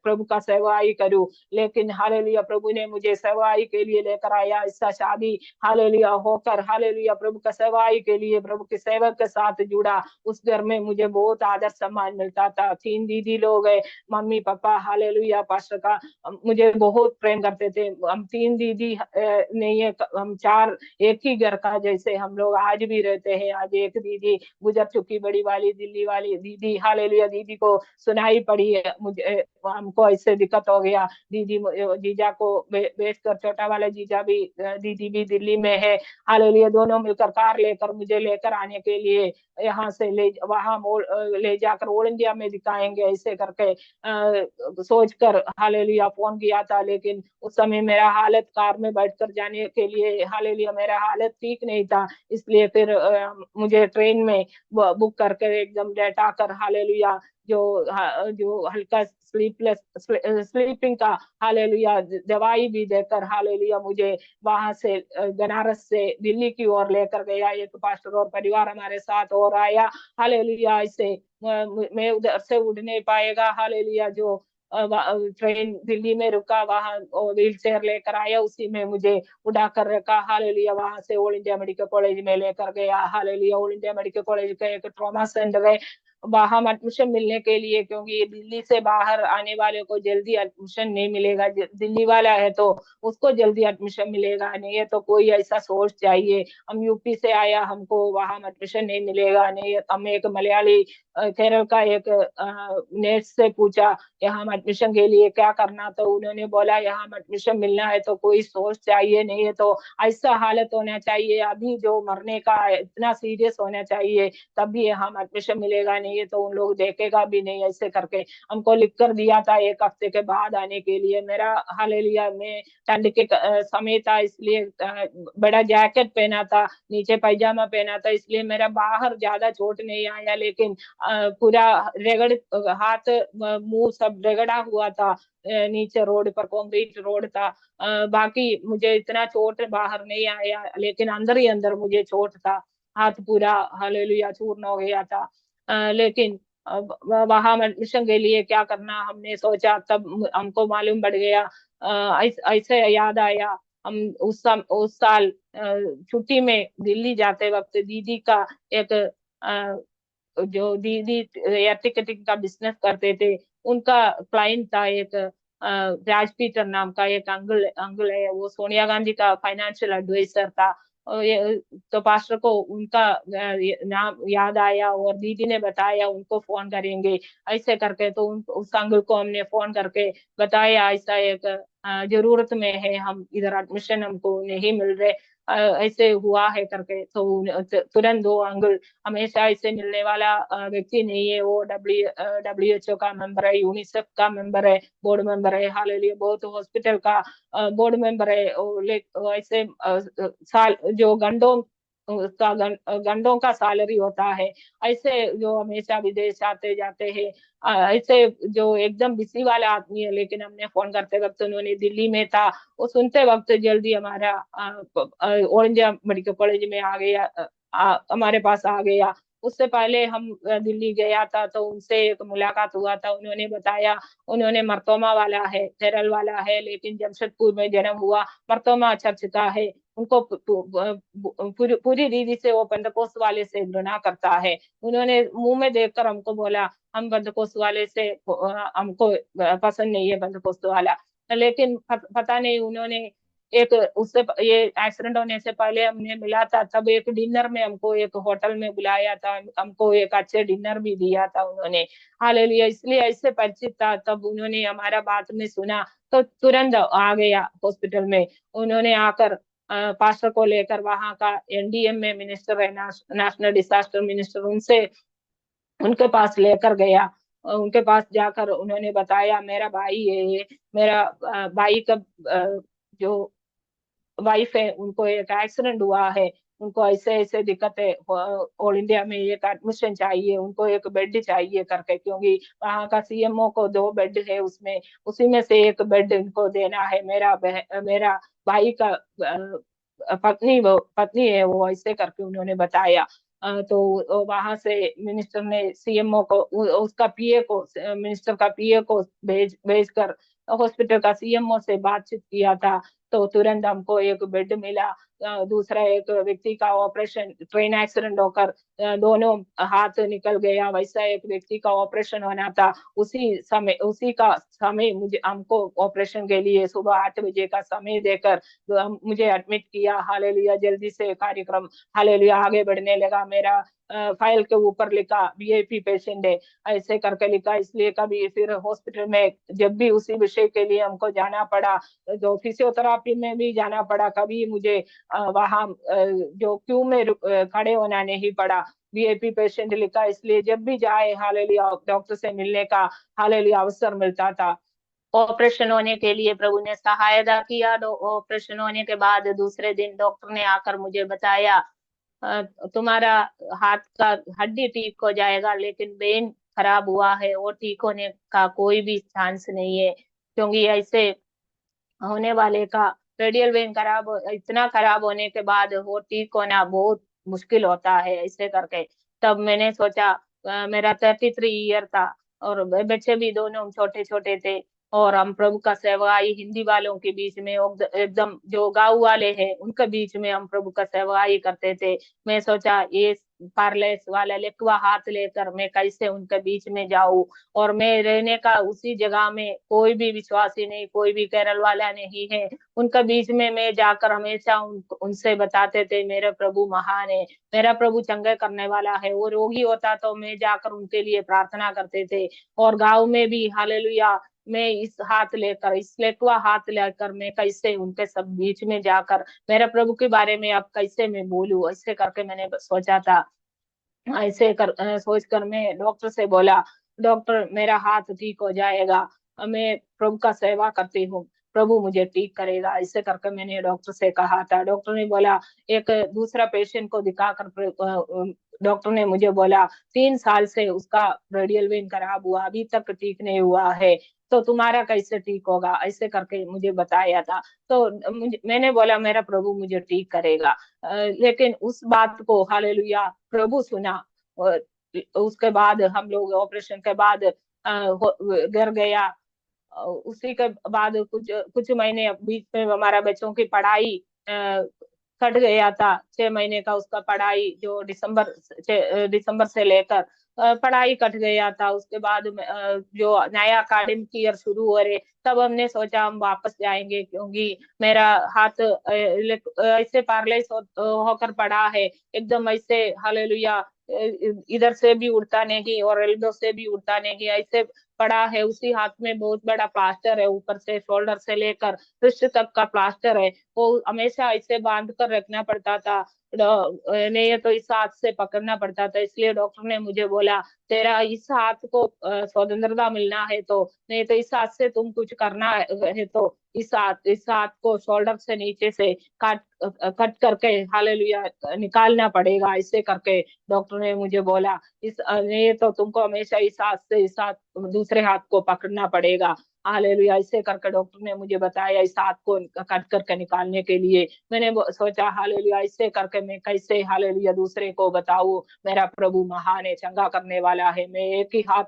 प्रभु का सेवाई करूं, लेकिन हालेलुया प्रभु ने मुझे सेवाई के लिए लेकर आया। ऐसा शादी हालेलुया होकर हालेलुया प्रभु का सेवाई के लिए प्रभु के सेवक के साथ जुड़ा। उस घर में मुझे बहुत आदर सम्मान मिलता था। 3 दीदी लोग है, मम्मी पापा हालेलुया पास्टर का मुझे बहुत प्रेम करते थे। हम 3 दीदी नहीं है, हम 4 एक ही घर का जैसे हम लोग आज भी रहते हैं। आज एक दीदी गुजर चुकी, बड़ी वाली दिल्ली वाली दीदी हालेलुया, दीदी को सुनाई पड़ी है मुझे, हमको ऐसे दिक्कत हो गया, दीदी जीजा को बेच कर, छोटा वाला जीजा भी दीदी भी दिल्ली में है। हालेलुया दोनों मिलकर कार लेकर मुझे लेकर आने के लिए यहाँ से ले वहां ले जाकर ऑल इंडिया में दिखाएंगे ऐसे करके सोच कर हालेलुया फोन किया था। लेकिन उस समय मेरा हालत कार में बैठकर जाने के लिए हालेलुया मेरा हालत ठीक नहीं था, इसलिए फिर मुझे ट्रेन में बुक करके एकदम लेटा कर हालेलुया जो हल्का स्लीपिंग का हालेलुया दवाई भी देकर हालेलुया मुझे वहां से बनारस से दिल्ली की ओर लेकर गया। एक पास्टर और परिवार हमारे साथ और आया हालेलुया। ऐसे मैं उधर से उड़ नहीं पाएगा हालेलुया। जो ट्रेन दिल्ली में रुका वहां व्हील चेयर लेकर आया, उसी में मुझे उड़ा कर रखा हालेलुया। वहां से ऑल इंडिया मेडिकल कॉलेज में लेकर गया hallelujah. All India medical college का एक ट्रॉमा सेंटर है, वहां एडमिशन मिलने के लिए, क्योंकि ये दिल्ली से बाहर आने वाले को जल्दी एडमिशन नहीं मिलेगा। दिल्ली वाला है तो उसको जल्दी एडमिशन मिलेगा, नहीं है तो कोई ऐसा सोर्स चाहिए। हम यूपी से आया, हमको वहां एडमिशन नहीं मिलेगा, नहीं हम एक मलयाली केरल का एक नेट से पूछा यहाँ एडमिशन के लिए क्या करना, तो उन्होंने बोला यहाँ एडमिशन मिलना है तो कोई सोर्स चाहिए, नहीं है तो ऐसा हालत होना चाहिए अभी जो मरने का इतना सीरियस होना चाहिए तभी हम एडमिशन मिलेगा, नहीं है तो उन लोग देखेगा भी नहीं। ऐसे करके हमको लिख कर दिया था 1 हफ्ते के बाद आने के लिए। मेरा हालेलुया में ठंड के समय था, इसलिए बड़ा जैकेट पहना था, नीचे पैजामा पहना था, इसलिए मेरा बाहर ज्यादा चोट नहीं आया। लेकिन पूरा रेगड़ हाथ मुंह सब रगड़ा हुआ था। नीचे रोड पर कंक्रीट रोड था। बाकी मुझे इतना चोट बाहर नहीं आया, लेकिन अंदर ही अंदर मुझे चोट था। हाथ पूरा हालेलुया चूर्ण हो गया था। लेकिन वहां एडमिशन के लिए क्या करना हमने सोचा, तब हमको मालूम पड़ गया। ऐसे याद आया, हम उस साल छुट्टी में दिल्ली जाते वक्त दीदी का एक जो दीदी एयर टिकटिंग का बिजनेस करते थे, उनका क्लाइंट था एक राज पीटर नाम का एक अंकल अंकल है, वो सोनिया गांधी का फाइनेंशियल एडवाइजर था। तो पास्टर को उनका नाम याद आया और दीदी ने बताया उनको फोन करेंगे ऐसे करके। तो उस अंकल को हमने फोन करके बताया ऐसा एक जरूरत में है, हम इधर एडमिशन हमको नहीं मिल रहे। ऐसे हुआ है करके, तो तुरंत दो अंगुल, हमेशा ऐसे मिलने वाला व्यक्ति नहीं है वो। WHO का मेंबर है, यूनिसेफ का मेंबर है, बोर्ड मेंबर है, हालेलुया, बहुत हॉस्पिटल का बोर्ड मेंबर है। ऐसे साल जो गंडों उसका गंडों का सैलरी होता है, ऐसे जो हमेशा विदेश आते जाते हैं, ऐसे जो एकदम बिजी वाला आदमी है। लेकिन हमने फोन करते वक्त, उन्होंने दिल्ली में था, वो सुनते वक्त जल्दी हमारा ऑरेंज मेडिकल कॉलेज में आ गया, हमारे पास आ गया। उससे पहले हम दिल्ली गया था, तो उनसे एक मुलाकात हुआ था। उन्होंने बताया, उन्होंने मर्तोमा वाला है, केरल वाला है, लेकिन जमशेदपुर में जन्म हुआ, मर्तोमा चर्च का है। उनको पूरी पूरी रीति से वो पेंतकोस्त वाले से घृणा करता है। उन्होंने मुंह में देखकर हमको बोला, हम पेंतकोस्त वाले से हमको पसंद नहीं है पेंतकोस्त वाला। लेकिन पता नहीं, उन्होंने एक उससे ये एक्सीडेंट होने से पहले हमने मिला था, तब एक डिनर में हमको एक होटल में बुलाया था, हमको एक अच्छे डिनर भी दिया था उन्होंने, हालेलुया। इसलिए ऐसे परिचित था। तब उन्होंने हमारा बात में सुना, तो तुरंत आ गया हॉस्पिटल में। उन्होंने आकर पास्टर को लेकर, वहां का NDM में मिनिस्टर है, नेशनल डिजास्टर मिनिस्टर, उनसे उनके पास लेकर गया। उनके पास जाकर उन्होंने बताया, मेरा भाई है ये, मेरा भाई का जो वाइफ है, उनको एक एक्सीडेंट हुआ है, उनको ऐसे ऐसे दिक्कत है, ऑल इंडिया में एक एडमिशन चाहिए, उनको एक बेड चाहिए करके, क्योंकि वहाँ का CMO को 2 बेड है, उसमें उसी में से एक बेड इनको देना है। मेरा भाई का पत्नी है वो, ऐसे करके उन्होंने बताया। तो वहां से मिनिस्टर ने CMO को, उसका PA को, मिनिस्टर का PA को भेज कर हॉस्पिटल का CMO से बातचीत किया था। तो तुरंत हमको एक बेड मिला। दूसरा एक व्यक्ति का ऑपरेशन, ट्रेन एक्सीडेंट होकर दोनों हाथ निकल गया, वैसा एक व्यक्ति का ऑपरेशन होना था। उसी का समय मुझे हमको ऑपरेशन के लिए सुबह 8 बजे का समय देकर मुझे एडमिट किया। हालेलुया, जल्दी से कार्यक्रम हालेलुया आगे बढ़ने लगा। मेरा फाइल के ऊपर लिखा VIP पेशेंट है, ऐसे करके लिखा। इसलिए कभी फिर हॉस्पिटल में जब भी उसी विषय के लिए हमको जाना पड़ा, जो फिजियोथेरापी में भी जाना पड़ा, कभी मुझे वहाँ जो क्यू में खड़े होना नहीं पड़ा। VIP पेशेंट लिखा, इसलिए जब भी जाए हालेलुया डॉक्टर से मिलने का हालेलुया अवसर मिलता था। ऑपरेशन होने के लिए प्रभु ने सहायता किया। ऑपरेशन होने के बाद दूसरे दिन डॉक्टर ने आकर मुझे बताया, अ, तुम्हारा हाथ का हड्डी ठीक हो जाएगा, लेकिन बेन खराब हुआ है, वो ठीक होने का कोई भी चांस नहीं है, क्योंकि ऐसे होने वाले का रेडियल वेन इतना खराब होने के बाद वो ठीक होना बहुत मुश्किल होता है, ऐसे करके। तब मैंने सोचा, मेरा 33 ईयर था, और बच्चे भी दोनों छोटे छोटे थे, और हम प्रभु का सेवकाई हिंदी वालों के बीच में, एकदम जो गांव वाले हैं उनके बीच में हम प्रभु का सेवकाई करते थे। मैं सोचा, ये पारलेस वाला लेकुआ हाथ लेकर मैं कैसे उनके बीच में जाऊं, और मैं रहने का उसी जगह में कोई भी विश्वासी नहीं, कोई भी केरल वाला नहीं है, उनका बीच में मैं जाकर हमेशा उनसे बताते थे, मेरे प्रभु महान है, मेरा प्रभु चंगे करने वाला है। वो रोगी होता तो मैं जाकर उनके लिए प्रार्थना करते थे। और गांव में भी हालेलुया, मैं इस लेटुआ हाथ लेकर मैं कैसे उनके सब बीच में जाकर मेरे प्रभु के बारे में अब कैसे मैं बोलूं, ऐसे करके मैंने सोचा था। सोचकर मैं डॉक्टर से बोला, डॉक्टर मेरा हाथ ठीक हो जाएगा, मैं प्रभु का सेवा करती हूँ, प्रभु मुझे ठीक करेगा, ऐसे करके मैंने डॉक्टर से कहा था। डॉक्टर ने बोला, एक दूसरा पेशेंट को दिखाकर डॉक्टर ने मुझे बोला, 3 साल से उसका रेडियल वेन खराब हुआ, अभी तक ठीक नहीं हुआ है, तो तुम्हारा कैसे ठीक होगा, ऐसे करके मुझे बताया था। तो मैंने बोला, मेरा प्रभु मुझे ठीक करेगा। लेकिन उस बात को हालेलुया प्रभु सुना। और उसके बाद हम लोग ऑपरेशन के बाद घर गया। उसी के बाद कुछ कुछ महीने बीच में हमारा बच्चों की पढ़ाई कट गया था। 6 महीने का उसका पढ़ाई, जो दिसंबर से लेकर पढ़ाई कट गया था। उसके बाद जो नया अकाडमिक ईयर शुरू हो रहे, तब हमने सोचा हम वापस जाएंगे, क्योंकि मेरा हाथ ऐसे पैरालाइज होकर पड़ा है, एकदम ऐसे हालेलुया, इधर से भी उड़ता नहीं और एल्बो से भी उड़ता नहीं, ऐसे पड़ा है, उसी हाथ में बहुत बड़ा प्लास्टर है, ऊपर से शोल्डर से लेकर रिस्ट तक का प्लास्टर है। वो हमेशा इसे बांध कर रखना पड़ता था। नहीं तो इस हाथ से पकड़ना पड़ता था। इसलिए डॉक्टर ने मुझे बोला, तेरा इस हाथ को स्वतंत्रता मिलना है तो, नहीं तो इस हाथ से तुम कुछ करना है तो इस हाथ को शोल्डर से नीचे से काट कट करके, हालेलुया, निकालना पड़ेगा, ऐसे करके डॉक्टर ने मुझे बोला। नहीं तो तुमको हमेशा इस हाथ से इस हाथ दूसरे हाथ को पकड़ना पड़ेगा। हालेलुया, ऐसे करके डॉक्टर ने मुझे बताया इस हाथ को कट करके निकालने के लिए। मैंने सोचा, हालेलुया, ऐसे करके मैं कैसे, हालेलुया, दूसरे को बताऊं मेरा प्रभु महान है, चंगा करने वाला है। मैं एक ही हाथ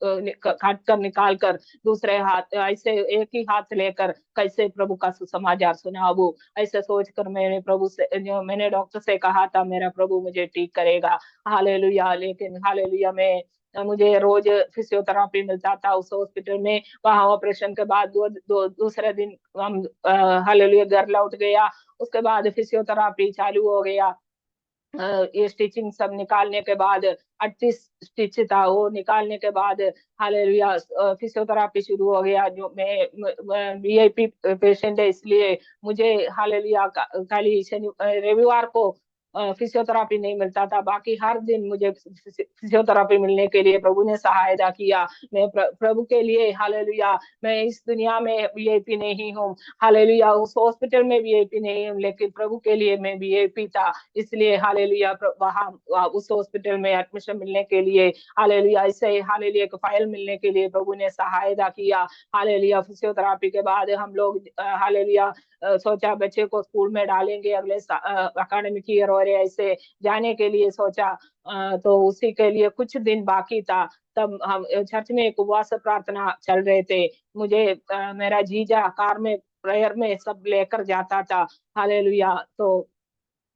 काट कर निकाल कर दूसरे हाथ, ऐसे एक ही हाथ लेकर कैसे प्रभु का सुसमाचार सुनाऊं। ऐसे सोच कर मैंने प्रभु से, जो मैंने डॉक्टर से कहा था मेरा प्रभु मुझे ठीक करेगा। हालेलुया, लेकिन हालेलुया, मैं मुझे रोज फिजियोथेरापी मिलता था उस हॉस्पिटल में। वहां ऑपरेशन के बाद दूसरे दिन हम हालेलुया घर लौट गया। उसके बाद फिजियोथेरापी चालू हो गया। ये स्टिचिंग सब निकालने के बाद, 38 स्टिच था, वो निकालने के बाद हालेलुया फिजियोथेरापी शुरू हो गया। जो मैं वीआईपी पेशेंट है, इसलिए मुझे हालेलुया खाली रविवार को फिजियोथेरापी नहीं मिलता था, बाकी हर दिन मुझे फिजियोथेरापी मिलने के लिए प्रभु ने सहायता किया। मैं प्रभु के लिए, हालेलुया, मैं इस दुनिया में वीआईपी नहीं हूँ, हालेलुया, उस हॉस्पिटल में वीआईपी नहीं हूँ, लेकिन प्रभु के लिए मैं वीआईपी था। इसलिए हालेलुया वहाँ उस हॉस्पिटल में एडमिशन मिलने के लिए, हालेलुया, ऐसे हालेलुया एक फाइल मिलने के लिए प्रभु ने सहायता किया। हालेलुया, फिजियोथेरापी के बाद हम लोग हालेलुया सोचा बच्चे को स्कूल में डालेंगे अगले अकाडमिक ईयर, और ऐसे जाने के लिए सोचा। तो उसी के लिए कुछ दिन बाकी था, तब हम चर्च में एक उपवास प्रार्थना चल रहे थे। मुझे मेरा जीजा कार में प्रेयर में सब लेकर जाता था। हालेलुया, तो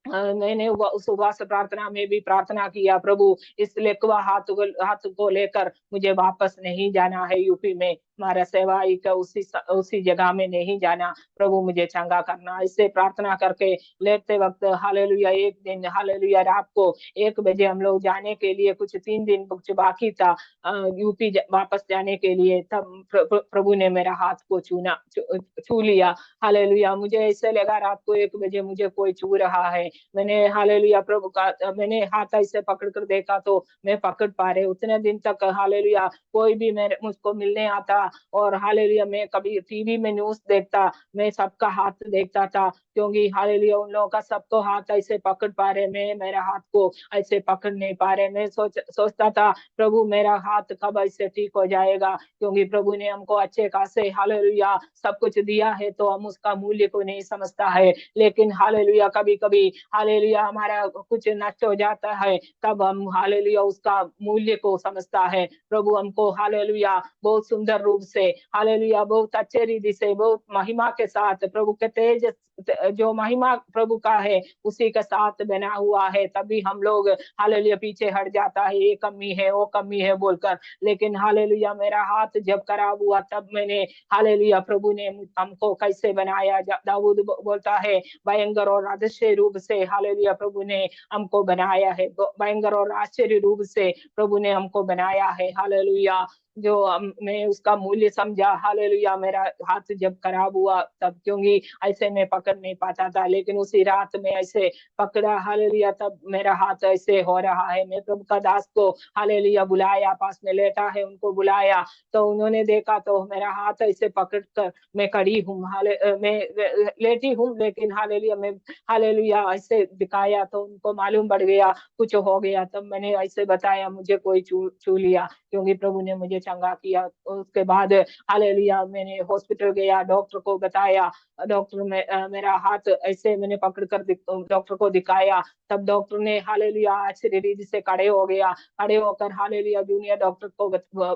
मैंने उस उपवास प्रार्थना में भी प्रार्थना किया, प्रभु इस लेखवा हाथ को लेकर मुझे वापस नहीं जाना है यूपी में, हमारा सेवाई का उसी जगह में नहीं जाना, प्रभु मुझे चंगा करना। इससे प्रार्थना करके लेटते वक्त हालेलुया, एक दिन हालेलुया रात को 1 बजे हम लोग जाने के लिए, कुछ 3 दिन कुछ बाकी था यूपी वापस जाने के लिए, तब प्रभु ने मेरा हाथ को छू लिया। हालेलुया, मुझे ऐसे लगा रात को 1 बजे मुझे कोई छू रहा है। मैंने हालेलुया प्रभु का मैंने हाथ ऐसे पकड़ कर देखा तो मैं पकड़ पा रहे। उतने दिन तक हालेलुया कोई भी मेरे मुझको मिलने आता, और हालेलुया मैं कभी टीवी में न्यूज देखता, मैं सबका हाथ देखता था, क्योंकि हालेलुया उन लोगों का सबको हाथ ऐसे पकड़ पा रहे, मैं मेरा हाथ को ऐसे पकड़ नहीं पा रहे। मैं सोचता था, प्रभु मेरा हाथ कब ऐसे ठीक हो जाएगा, क्योंकि प्रभु ने हमको अच्छे खासे हालेलुया सब कुछ दिया है, तो हम उसका मूल्य को नहीं समझता है। लेकिन हालेलुया कभी कभी हालेलुया हमारा कुछ नष्ट हो जाता है, तब हम हालेलुया उसका मूल्य को समझता है। प्रभु हमको हालेलुया बहुत सुंदर रूप से, हालेलुया बहुत अच्छे रीति से, बहुत महिमा के साथ, प्रभु के तेज जो महिमा प्रभु का है उसी के साथ बना हुआ है। तभी हम लोग हालेलुया पीछे हट जाता है, ये कमी है वो कमी है बोलकर। लेकिन हालेलुया मेरा हाथ जब खराब हुआ, तब मैंने हालेलुया प्रभु ने हमको कैसे बनाया। दाऊद बोलता है, भयंकर और आश्चर्य रूप से हालेलुया प्रभु ने हमको बनाया है, भयंकर और आश्चर्य रूप से प्रभु ने हमको बनाया है। हालेलुया, जो मैं उसका मूल्य समझा। हालेलुया, मेरा हाथ जब खराब हुआ तब, क्योंकि ऐसे मैं पकड़ नहीं पाता था, लेकिन उसी रात में ऐसे पकड़ा हालेलुया, तब मेरा हाथ ऐसे हो रहा है। मैं प्रभु का दास को हालेलुया बुलाया, पास में लेटा है उनको बुलाया, तो उन्होंने देखा तो मेरा हाथ ऐसे पकड़ कर मैं खड़ी हूँ, मैं लेटी हूँ, लेकिन हालेलुया मैं हालेलुया ऐसे दिखाया तो उनको मालूम पड़ गया कुछ हो गया। तब मैंने ऐसे बताया मुझे कोई छू लिया, क्योंकि प्रभु ने मुझे चंगा किया। उसके बाद हालेलुया मैंने हॉस्पिटल गया, डॉक्टर को बताया, डॉक्टर में मेरा हाथ ऐसे मैंने पकड़ कर डॉक्टर को दिखाया। तब डॉक्टर ने हालेलुया आश्चर्य रीति से खड़े हो गया, खड़े होकर हालेलुया जूनियर डॉक्टर को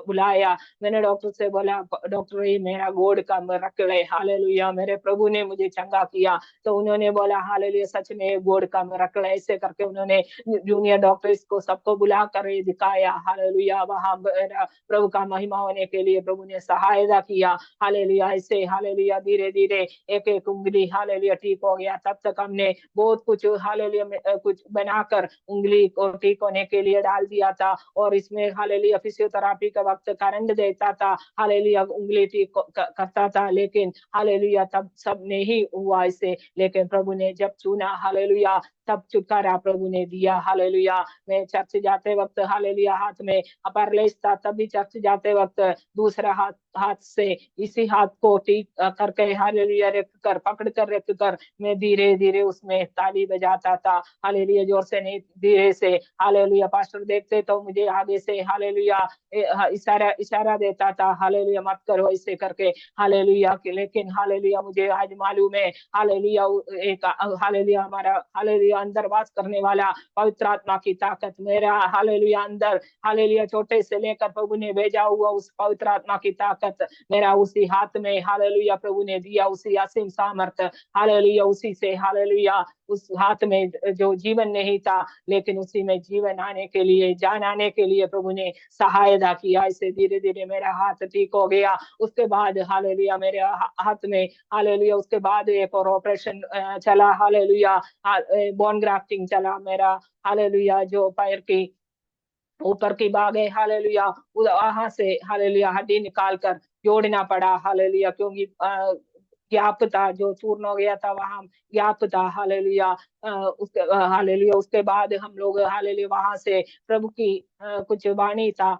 बुलाया। मैंने डॉक्टर से बोला, डॉक्टर ये मेरा गोड़ का रख ले, हालेलुया मेरे प्रभु ने मुझे चंगा किया। तो उन्होंने बोला, हालेलुया सच में गोड़ का रख ले, ऐसे करके उन्होंने जूनियर डॉक्टर को सबको बुला कर दिखाया। हालेलुया वहां प्रभु का महिमा होने के लिए प्रभु ने सहायता किया। हालेलुया, ऐसे हालेलुया धीरे धीरे एक एक उंगली हालेलुया ठीक हो गया। तब तक हमने बहुत कुछ हालेलुया कुछ बनाकर उंगली को ठीक होने के लिए डाल दिया था, और इसमें हालेलुया फिजियोथेरापी का वक्त करंट देता था, हालेलुया उंगली ठीक करता था, लेकिन हालेलुया तब सब नहीं हुआ इसे। लेकिन प्रभु ने जब चुना हालेलुया, तब छुटकारा प्रभु ने दिया। हालेलुया, मैं चर्च जाते वक्त हालेलुया हाथ में पैरालिस था, तब भी चर्च जाते वक्त दूसरा हाथ हाथ से इसी हाथ को ठीक करके हालेलुया रख कर पकड़ कर रख कर मैं धीरे धीरे उसमें ताली बजाता था। हालेलुया, जोर से नहीं, धीरे से। हालेलुया, पास्टर देखते तो मुझे आगे से हालेलुया इशारा इशारा देता था, हालेलुया मत करो ऐसे करके। हालेलुया, लेकिन हालेलुया मुझे आज मालूम है हालेलुया एक हालेलुया हमारा हालेलुया अंदर वास करने वाला पवित्र आत्मा की ताकत मेरा हालेलुया अंदर हालेलुया छोटे से लेकर प्रभु ने भेजा हुआ उस पवित्र आत्मा की ताकत मेरा उसी हाथ में हालेलुया प्रभु ने दिया, उसी असीम सामर्थ हालेलुया, उसी से हालेलुया उस हाथ में जो जीवन नहीं था, लेकिन उसी में जीवन आने के लिए, जान आने के लिए प्रभु ने सहायता किया। इसे धीरे धीरे मेरा हाथ ठीक हो गया। उसके बाद हालेलुया मेरे हाथ में हालेलुया उसके बाद एक और ऑपरेशन चला हालेलुया, बोन ग्राफ्टिंग चला मेरा हालेलुया, जो पैर की ऊपर की बाग है हालेलुया, वहां से हालेलुया हड्डी निकाल कर जोड़ना पड़ा हालेलुया, क्योंकि गैप था जो चूर्ण हो गया था, वहां गैप था हालेलुया। उसके हालेलुया उसके बाद हम लोग हालेलुया वहां से प्रभु की कुछ वाणी था,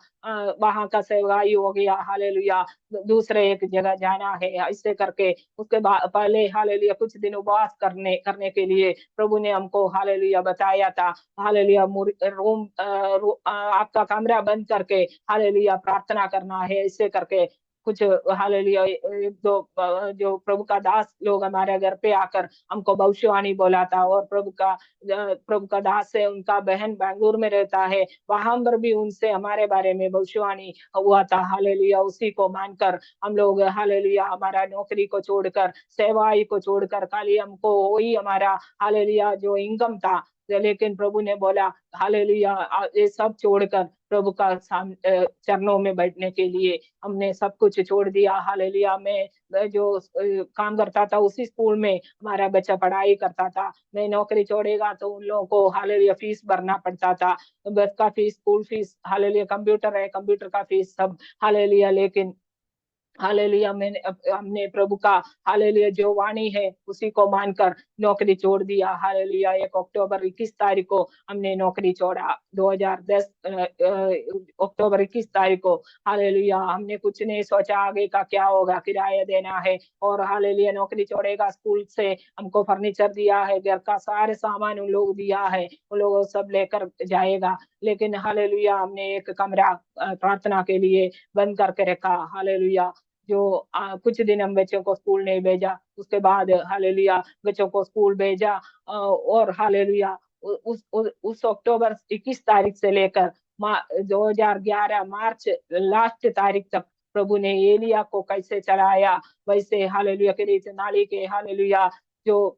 वहां का सेवकाई हो गया हालेलुया, दूसरे एक जगह जाना है ऐसे करके। उसके बाद पहले हालेलुया कुछ दिन उपवास करने करने के लिए प्रभु ने हमको हालेलुया बताया था। हालेलुया रूम आपका कमरा बंद करके हालेलुया प्रार्थना करना है ऐसे करके कुछ हालेलुया एक दो जो प्रभु का दास लोग हमारे घर पे आकर हमको भविष्यवाणी बोला था, और प्रभु का दास है, उनका बहन बेंगलुरु में रहता है, वहां पर भी उनसे हमारे बारे में भविष्यवाणी हुआ था हालेलुया। उसी को मानकर हम लोग हालेलुया हमारा नौकरी को छोड़कर सेवाई को छोड़कर खाली हमको वही हमारा हालेलुया जो इनकम था, लेकिन प्रभु ने बोला हालेलुया ये सब छोड़कर प्रभु का चरणों में बैठने के लिए हमने सब कुछ छोड़ दिया हालेलुया। मैं जो काम करता था उसी स्कूल में हमारा बच्चा पढ़ाई करता था, मैं नौकरी छोड़ेगा तो उन लोगों को हालेलुया फीस भरना पड़ता था, बस का fees, school fees hallelujah, computer है कंप्यूटर का फीस सब हालेलुया। लेकिन हालेलुया मैंने हमने प्रभु का हालेलुया जो वाणी है उसी को मानकर नौकरी छोड़ दिया हालेलुया। 1 अक्टूबर 21 तारीख को हमने नौकरी छोड़ा, 2010 अक्टूबर 21 तारीख को हालेलुया। हमने कुछ नहीं सोचा आगे का क्या होगा, किराया देना है, और हालेलुया नौकरी छोड़ेगा, स्कूल से हमको फर्नीचर दिया है, घर का सारे सामान उन लोग दिया है, उन लोगों सब लेकर जाएगा। लेकिन हालेलुया हमने एक कमरा प्रार्थना के लिए बंद करके रखा हालेलुया। जो कुछ दिन हम बच्चों को स्कूल नहीं भेजा, उसके बाद हालेलुया बच्चों को स्कूल भेजा, और हालेलुया उस अक्टूबर 21 तारीख से लेकर 2011 मार्च लास्ट तारीख तक प्रभु ने एलिया को कैसे चलाया, वैसे हालेलुया के रीत नाली के हालेलुया जो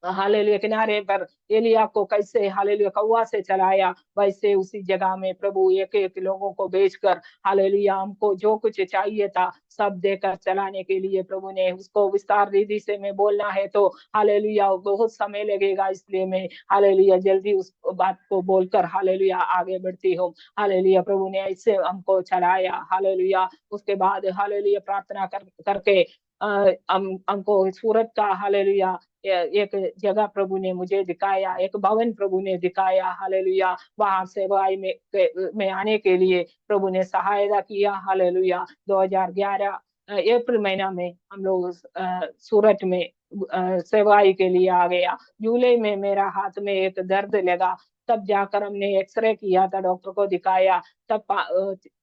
हालेलुया किनारे पर एलिया को कैसे हालेलुया कौवा से चलाया, वैसे उसी जगह में प्रभु एक एक लोगों को भेजकर हालेलुया हमको जो कुछ चाहिए था सब देकर चलाने के लिए प्रभु ने उसको विस्तार रीति से मैं बोलना है तो हालेलुया बहुत समय लगेगा, इसलिए मैं हालेलुया जल्दी उस बात को बोलकर हालेलुया आगे बढ़ती हूँ। हालेलुया प्रभु ने ऐसे हमको चलाया हालेलुया। उसके बाद हालेलुया प्रार्थना करके हमको सूरत का हालेलुया एक जगह प्रभु ने मुझे दिखाया, एक भवन प्रभु ने दिखाया हालेलुया। वहां सेवाई में आने के लिए प्रभु ने सहायता किया हालेलुया। 2011 अप्रैल महीना में हम लोग सूरत में सेवाई के लिए आ गया। जुलाई में मेरा हाथ में एक दर्द लगा, तब जाकर हमने एक्सरे किया था, डॉक्टर को दिखाया, तब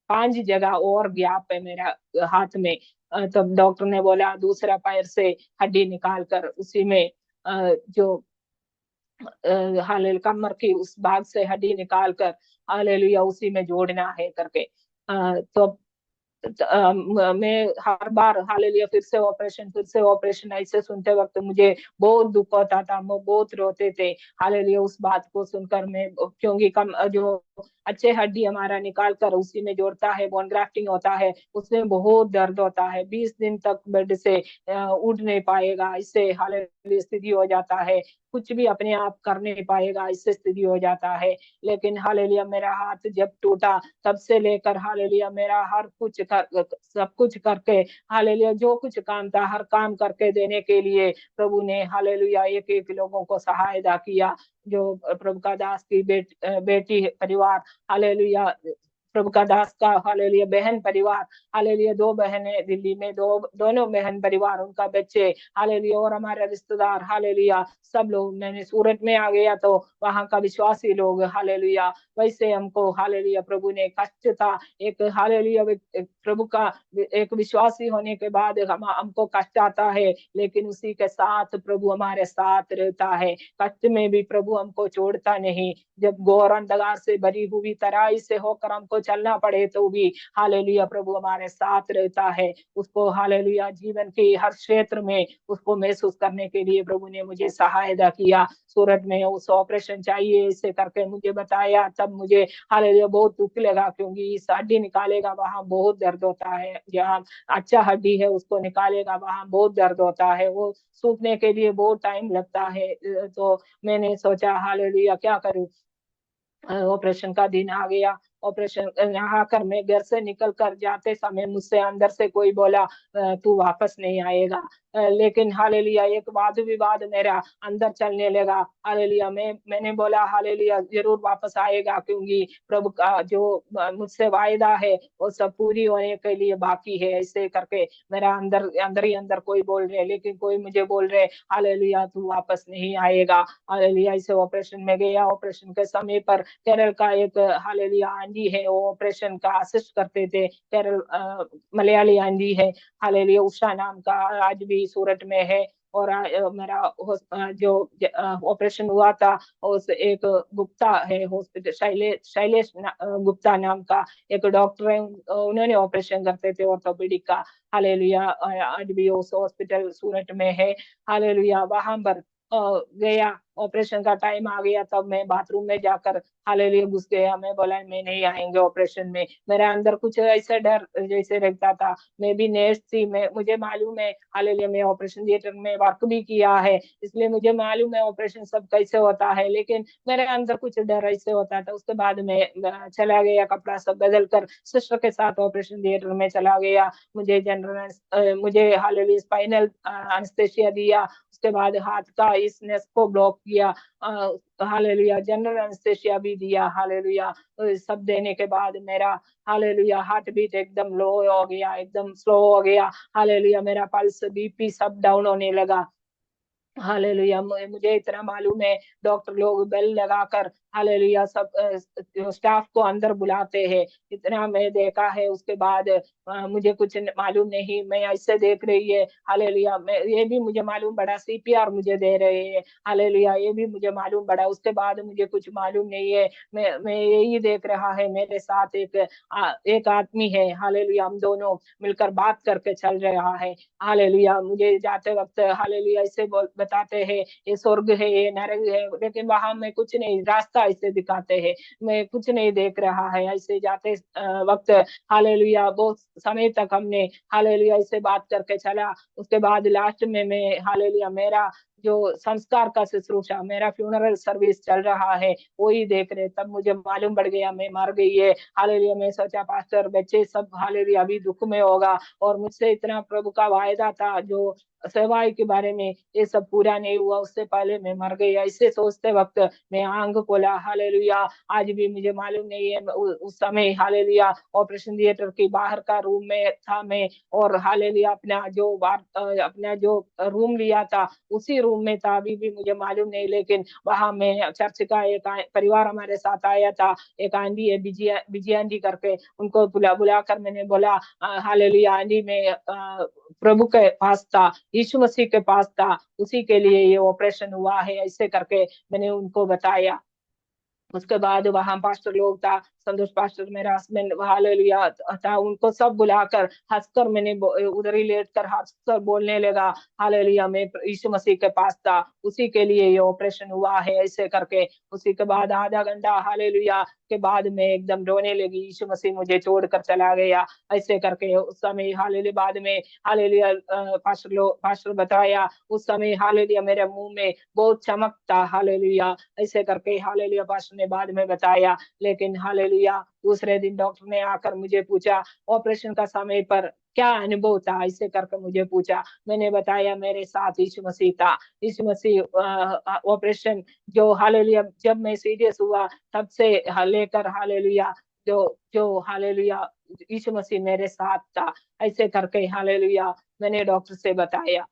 5 जगह और गैप है मेरा हाथ में। तब डॉक्टर ने बोला दूसरा पैर से हड्डी निकाल कर उसी में जो हालेलुया कमर की उस भाग से हड्डी निकाल कर हालेलुया उसी में जोड़ना है करके। तो मैं हर बार हालेलुया फिर से ऑपरेशन ऐसे सुनते वक्त मुझे बहुत दुख होता था, मैं बहुत रोते थे हालेलुया उस बात को सुनकर। मैं क्योंकि कम जो अच्छे हड्डी हमारा निकाल कर उसी में जोड़ता है, बोन ग्राफ्टिंग होता है, उसमें बहुत दर्द होता है, 20 दिन तक बेड से उठ नहीं पाएगा, इससे हालेलुया स्थिति हो जाता है, कुछ भी अपने आप कर नहीं पाएगा, इससे स्थिति हो जाता है। लेकिन हालेलुया मेरा हाथ जब टूटा तब से लेकर हालेलुया मेरा हर कुछ सब कुछ करके हालेलुया जो कुछ काम था हर काम करके देने के लिए प्रभु ने हालेलुया एक एक लोगों को सहायता किया। जो प्रभु का दास की बेटी परिवार हालेलुया, प्रभु का दास का हालेलुया बहन परिवार हालेलुया, 2 बहनें दिल्ली में, दोनों बहन परिवार उनका बच्चे हालेलुया, और हमारे रिश्तेदार हालेलुया, सब लोग, मैंने सूरत में आ गया तो वहां का विश्वासी लोग हालेलुया, वैसे हमको हालेलुया प्रभु ने कष्ट था एक हालेलुया प्रभु का एक विश्वासी होने के बाद हमको कष्ट आता है, लेकिन उसी के साथ प्रभु हमारे साथ रहता है, कष्ट में भी प्रभु हमको छोड़ता नहीं। जब घोर अंधकार से भरी हुई तराई से होकर हमको चलना पड़े तो भी हालेलुया प्रभु हमारे साथ रहता है। उसको हालेलुया जीवन के हर क्षेत्र में उसको महसूस करने के लिए प्रभु ने मुझे सहायता किया। सूरत में उस ऑपरेशन चाहिए इसे करके मुझे बताया, तब मुझे हालेलुया बहुत दुख लगा, क्योंकि इस हड्डी निकालेगा वहां बहुत दर्द होता है, जहाँ अच्छा हड्डी है उसको निकालेगा वहां बहुत दर्द होता है, वो सूखने के लिए बहुत टाइम लगता है। तो मैंने सोचा हालेलुया क्या करूं, ऑपरेशन का दिन आ गया। ऑपरेशन यहाँ कर मैं घर से निकल कर जाते समय मुझसे अंदर से कोई बोला तू वापस नहीं आएगा। लेकिन हालेलुया एक वाद विवाद मेरा अंदर चलने लगा। हालेलुया मैंने बोला हालेलुया जरूर वापस आएगा, क्योंकि प्रभु का जो मुझसे वायदा है वो सब पूरी होने के लिए बाकी है। ऐसे करके मेरा अंदर अंदर ही अंदर कोई बोल रहे, लेकिन कोई मुझे बोल रहे हालेलुया तू वापस नहीं आएगा। हालेलुया इसे ऑपरेशन में गया। ऑपरेशन के समय पर केरल का एक हालेलुया आंटी है, वो ऑपरेशन का असिस्ट करते थे, केरल मलयाली आंटी है हालेलुया, उषा नाम का, आज भी सूरत में है। और मेरा जो ऑपरेशन हुआ था उस एक गुप्ता है हॉस्पिटल, शैलेश गुप्ता नाम का एक डॉक्टर है, उन्होंने ऑपरेशन करते थे ऑर्थोपेडिक का हालेलुया, आज भी उस हॉस्पिटल सूरत में है हालेलुया। वहां पर गया, ऑपरेशन का टाइम आ गया, तब मैं बाथरूम में जाकर हालेलुया घुस गया। मैं बोला मैं नहीं आएंगे ऑपरेशन में, मेरे अंदर कुछ ऐसा डर जैसे रहता था। मैं भी नर्स थी, मैं मुझे मालूम है हालेलुया, मैं ऑपरेशन थिएटर में वर्क भी किया है, इसलिए मुझे मालूम है ऑपरेशन सब कैसे होता है, लेकिन मेरे अंदर कुछ डर ऐसे होता था। उसके बाद मैं चला गया, कपड़ा सब बदल कर सिस्टर के साथ ऑपरेशन थिएटर में चला गया। मुझे हालेलुया स्पाइनल एनेस्थीसिया दिया, उसके बाद हाथ का इस नस को ब्लॉक किया, हालेलुया जनरल एनेस्थीसिया भी दिया हालेलुया। सब देने के बाद मेरा हालेलुया हार्ट बीट एकदम लो हो गया, एकदम स्लो हो गया हालेलुया, मेरा पल्स बीपी सब डाउन होने लगा हालेलुया। मुझे इतना मालूम है, डॉक्टर लोग बेल लगाकर हालेलुया सब स्टाफ को अंदर बुलाते हैं, इतना मैं देखा है। उसके बाद मुझे कुछ मालूम नहीं, मैं ऐसे देख रही है हालेलुया, मैं ये भी मुझे मालूम पड़ा सीपीआर मुझे दे रहे हैं हालेलुया, ये भी मुझे मालूम पड़ा। उसके बाद मुझे कुछ मालूम नहीं है, मैं यही देख रहा है मेरे साथ एक आदमी है हालेलुया, हम दोनों मिलकर बात करके चल रहा है हालेलुया। मुझे जाते वक्त हालेलुया ऐसे बताते हैं ये स्वर्ग है ये नरक है, लेकिन वहां में कुछ नहीं, रास्ता ऐसे दिखाते हैं, मैं कुछ नहीं देख रहा है। ऐसे जाते वक्त हालेलुया बहुत समय तक हमने हालेलुया ऐसे बात करके चला। उसके बाद लास्ट में मैं हालेलुया मेरा जो संस्कार का शुश्रूषा, मेरा फ्यूनरल सर्विस चल रहा है, वो ही देख रहे, तब मुझे मालूम पड़ गया मैं मर गई है हालेलुया। मैं सोचा पास्टर बच्चे सब हालेलुया अभी दुख में होगा, और मुझसे इतना प्रभु का वायदा था जो सेवाई के बारे में, ये सब पूरा नहीं हुआ, उससे पहले मैं मर गई। ऐसे सोचते वक्त मैं आंख खोला हालेलुया। आज भी मुझे मालूम नहीं है उस समय हालेलुया ऑपरेशन थिएटर के बाहर का रूम में था मैं, और हालेलुया अपना जो रूम लिया था उसी रूम में था, अभी भी मुझे मालूम नहीं। लेकिन वहां में चर्च का एक परिवार हमारे साथ आया था, एक आंटी है बिजी आंटी करके, उनको बुला बुला कर मैंने बोला हालेलुया आंटी में प्रभु के पास था, यीशु मसीह के पास था, उसी के लिए ये ऑपरेशन हुआ है, ऐसे करके मैंने उनको बताया। उसके बाद वहां पास्टर लोग था, संतोष पास्टर मेरा हस्बैंड हालेलुया था, उनको सब बुलाकर हंसकर मैंने उधर ही लेट कर हंसकर बोलने लगा, हालेलुया मैं यीशु मसीह के पास था, उसी के लिए ये ऑपरेशन हुआ है, ऐसे करके। उसी के बाद आधा घंटा हालेलुया के बाद मैं एकदम रोने लगी, यीशु मसीह मुझे छोड़कर चला गया, ऐसे करके। उस समय हालेलुया बाद में हालेलुया पास्टर बताया, उस समय हालेलुया मेरे मुंह में बहुत चमक था, हालेलुया ऐसे करके हालेलुया पास्टर ने बाद में बताया। लेकिन हालेलुया दूसरे दिन डॉक्टर ने आकर मुझे पूछा ऑपरेशन का समय पर क्या अनुभव था, ऐसे करके मुझे पूछा। मैंने बताया मेरे साथ यीशु मसीह था, यीशु मसीह ऑपरेशन जो हालेलुया जब मैं सीरियस हुआ तब से लेकर हालेलुया जो जो हालेलुया यीशु मसीह मेरे साथ था, ऐसे करके हालेलुया मैंने डॉक्टर से बताया।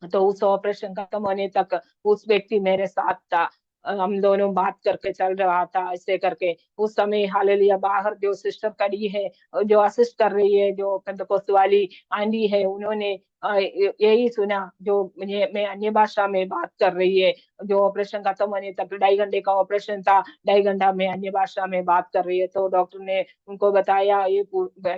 तो उस ऑपरेशन खत्म होने तक उस व्यक्ति मेरे साथ था, हम दोनों बात करके चल रहा था, ऐसे करके। उस समय हालेलुया बाहर जो सिस्टर खड़ी है, जो असिस्ट कर रही है, जो पेंतकोस्त वाली आंटी है, उन्होंने यही सुना जो मैं अन्य भाषा में बात कर रही है, जो ऑपरेशन खत्म होने तक 2.5 घंटे का ऑपरेशन था, 2.5 घंटा में अन्य भाषा में बात कर रही है। तो डॉक्टर ने उनको बताया ये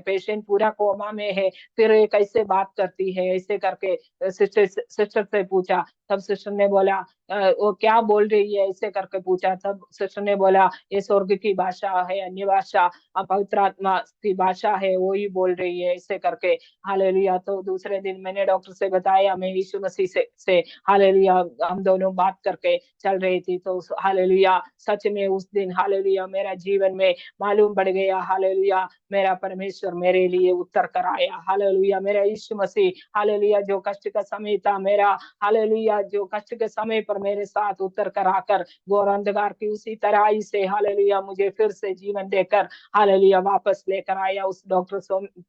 पेशेंट पूरा कोमा में है, फिर ये कैसे बात करती है, ऐसे करके सिस्टर सिस्टर से पूछा। तब सिस्टर ने बोला वो क्या बोल रही है, ऐसे करके पूछा। तब सिस्टर ने बोला ये स्वर्ग की भाषा है, अन्य भाषा, पवित्र आत्मा की भाषा है, वो ही बोल रही है, ऐसे करके। हालेलुया। तो दूसरे दिन मैंने डॉक्टर से बताया मैं यीशु मसीह से हालेलुया हम दोनों बात करके चल रही थी। तो हालेलुया सच में उस दिन हालेलुया मेरा जीवन में मालूम पड़ गया, हालेलुया मेरा परमेश्वर मेरे लिए उत्तर कर आया, हालेलुया मेरा यीशु मसीह हालेलुया जो कष्ट का समय था मेरा, हालेलुया जो कष्ट के समय पर मेरे साथ उतर कर आकर घोर अंधकार की उसी तराई से हालेलुया मुझे फिर से जीवन देकर हालेलुया वापस लेकर आया। उस डॉक्टर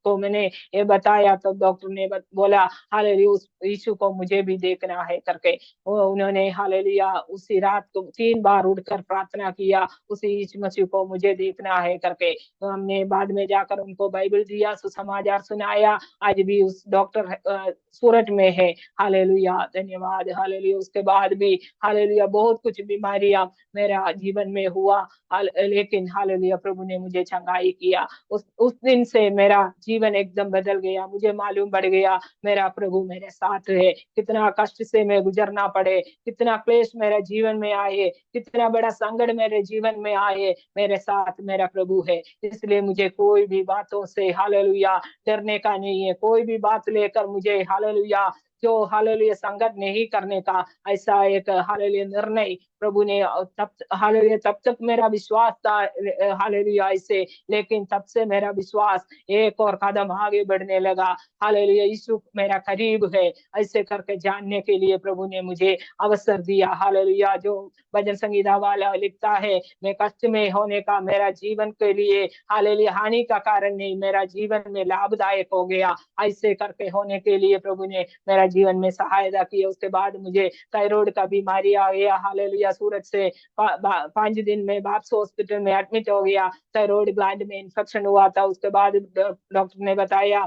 को मैंने ये बताया तो डॉक्टर ने बोला हालेलुया उस यीशु को मुझे भी देखना है करके। वो उन्होंने हालेलुया उसी रात को 3 बार उठकर प्रार्थना किया, उसी यीशु मसीह को मुझे देखना है करके। तो हमने बाद में जाकर उनको बाइबल दिया, सुसमाचार सुनाया। आज भी उस डॉक्टर सूरत में है, हालेलुया धन्यवाद हालेलुया। उसके बाद भी हालेलुया बहुत कुछ बीमारियां मेरा जीवन में हुआ, लेकिन हालेलुया प्रभु ने मुझे चंगाई किया। उस दिन से मेरा जीवन एकदम बदल गया, मुझे मालूम पड़ गया मेरा प्रभु मेरे साथ है। कितना कष्ट से मैं गुजरना पड़े, कितना क्लेश मेरे जीवन में आए, कितना बड़ा संकट मेरे जीवन में आए, मेरे साथ मेरा प्रभु है। इसलिए मुझे कोई भी बातों से हालेलुया डरने का नहीं है, कोई भी बात लेकर मुझे हालेलुया जो हालेलुया संकट नहीं करने का ऐसा एक हालेलुया निर्णय प्रभु ने तब हालेलुया तब तक मेरा विश्वास था हालेलुया ऐसे, लेकिन तब से मेरा विश्वास एक और कदम आगे बढ़ने लगा। हालेलुया यीशु मेरा करीब है, ऐसे करके जानने के लिए प्रभु ने मुझे अवसर दिया। हालेलुया जो भजन संगीता वाला लिखता है मैं कष्ट में होने का मेरा जीवन के लिए हालेलुया हानि का कारण नहीं, मेरा जीवन में लाभदायक हो गया, ऐसे करके होने के लिए प्रभु ने मेरा जीवन में सहायता की। उसके बाद मुझे थायराइड का बीमारी आ गया, हालेलुया सूरत से 5 दिन में बाप्स हॉस्पिटल में एडमिट हो गया, थायराइड ग्लैंड में इन्फेक्शन हुआ था। उसके बाद डॉक्टर ने बताया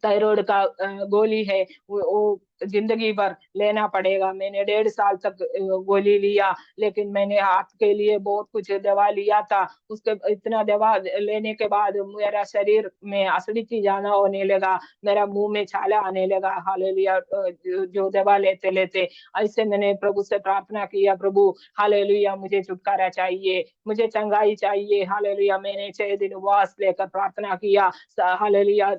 थायराइड का गोली है वो जिंदगी भर लेना पड़ेगा। मैंने 1.5 साल तक गोली लिया, लेकिन मैंने हाथ के लिए बहुत कुछ दवा लिया था। उसके इतना दवा लेने के बाद मेरा शरीर में एसिडिटी जाना होने लगा, मेरा मुंह में छाला आने लगा, हालेलुया जो दवा लेते लेते। ऐसे मैंने प्रभु से प्रार्थना किया, प्रभु हालेलुया मुझे छुटकारा चाहिए, मुझे चंगाई चाहिए, हालेलुया। मैंने 6 दिन उपवास लेकर प्रार्थना किया, हालेलुया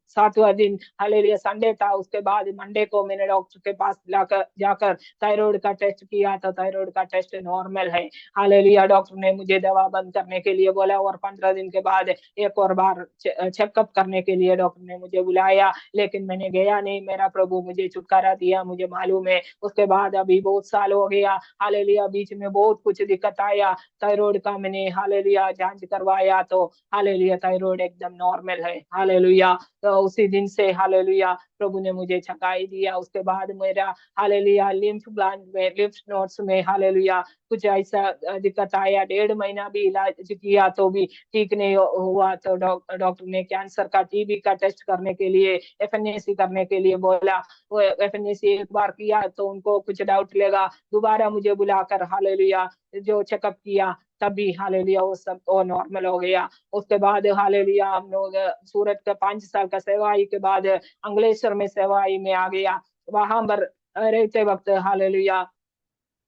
7वां दिन हालेलुया संडे था। उसके बाद मंडे को मैंने डॉक्टर के पास जाकर थायराइड का टेस्ट किया, तो थायराइड का टेस्ट नॉर्मल है, हालेलुया। डॉक्टर ने मुझे दवा बंद करने के लिए बोला और 15 दिन के बाद एक और बार चेकअप करने के लिए डॉक्टर ने मुझे बुलाया, लेकिन मैंने गया नहीं। मेरा प्रभु मुझे छुटकारा दिया, मुझे मालूम है। उसके बाद अभी बहुत साल हो गया, हालेलुया बीच में बहुत कुछ दिक्कत आया, थायराइड का मैंने हालेलुया जांच करवाया तो हालेलुया थायराइड एकदम नॉर्मल है, हालेलुया। तो उसी दिन से हालेलुया प्रभु ने मुझे छकाई दिया। उसके बाद मेरा हालेलुया लिम्फ ग्लैंड में लिम्फ नोड्स में हालेलुया कुछ ऐसा दिक्कत आया, 1.5 महीना भी इलाज किया तो भी ठीक नहीं हुआ। तो डॉक्टर ने कैंसर का टीबी का टेस्ट करने के लिए एफएनएसी करने के लिए बोला। वो एफएनएसी एक बार किया तो उनको कुछ डाउट लगा, दोबारा मुझे बुलाकर हालेलुया जो चेकअप किया तभी हालेलुया वो सब वो नॉर्मल हो गया। उसके बाद हालेलुया हम लोग सूरत का 5 साल का सेवाई के बाद अंगलेश्वर में सेवाई में आ गया। वहां पर रहते वक्त हालेलुया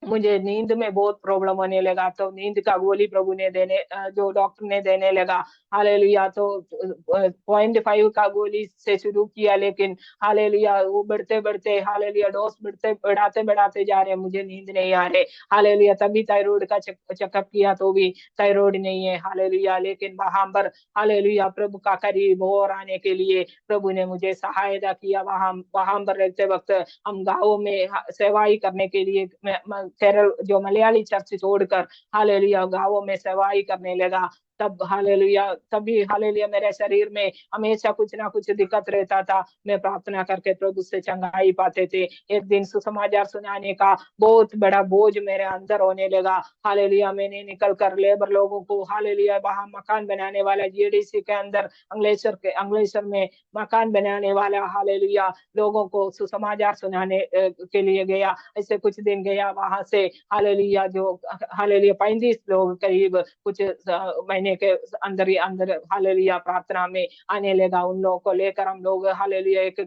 मुझे नींद में बहुत प्रॉब्लम होने लगा, तो नींद का गोली प्रभु ने जो डॉक्टर ने देने लगा। हालेलुया। तो 0.5 का गोली से शुरू किया, लेकिन हालेलुया वो बढ़ते बढ़ते हालेलुया डोज बढ़ते बढ़ाते बढ़ाते जा रहे, मुझे नींद नहीं आ रहे। हालेलुया। तभी थायराइड का चेकअप किया तो भी थायराइड नहीं है। हालेलुया। लेकिन वहां पर हालेलुया प्रभु का करीब और आने के लिए प्रभु ने मुझे सहायता किया। वहां वहां पर रहते वक्त हम गाँवों में सेवाई करने के लिए केरल जो मलयाली चर्च छोड़कर हालेलुया गाँवों में सेवाई करने लगा। तब हालेलुया तभी हालेलुया मेरे शरीर में हमेशा कुछ ना कुछ दिक्कत रहता था। मैं प्रार्थना करके प्रभु से चंगाई पाते थे। एक दिन सुसमाचार सुनाने का बहुत बड़ा बोझ मेरे अंदर होने लगा। हालेलुया। मैंने निकल कर लेबर लोगों को हालेलुया वहां मकान बनाने वाला जीडीसी के अंदर अंग्लेश्वर में मकान बनाने वाला हालेलुया लोगों को सुसमाचार सुनाने के लिए गया। ऐसे कुछ दिन गया वहां से हालेलुया जो हालेलुया 35 लोग करीब कुछ महीने के अंदर ही अंदर हालेलुया प्रार्थना में आने लगा। उन लोगों को लेकर हम लोग हालेलुया एक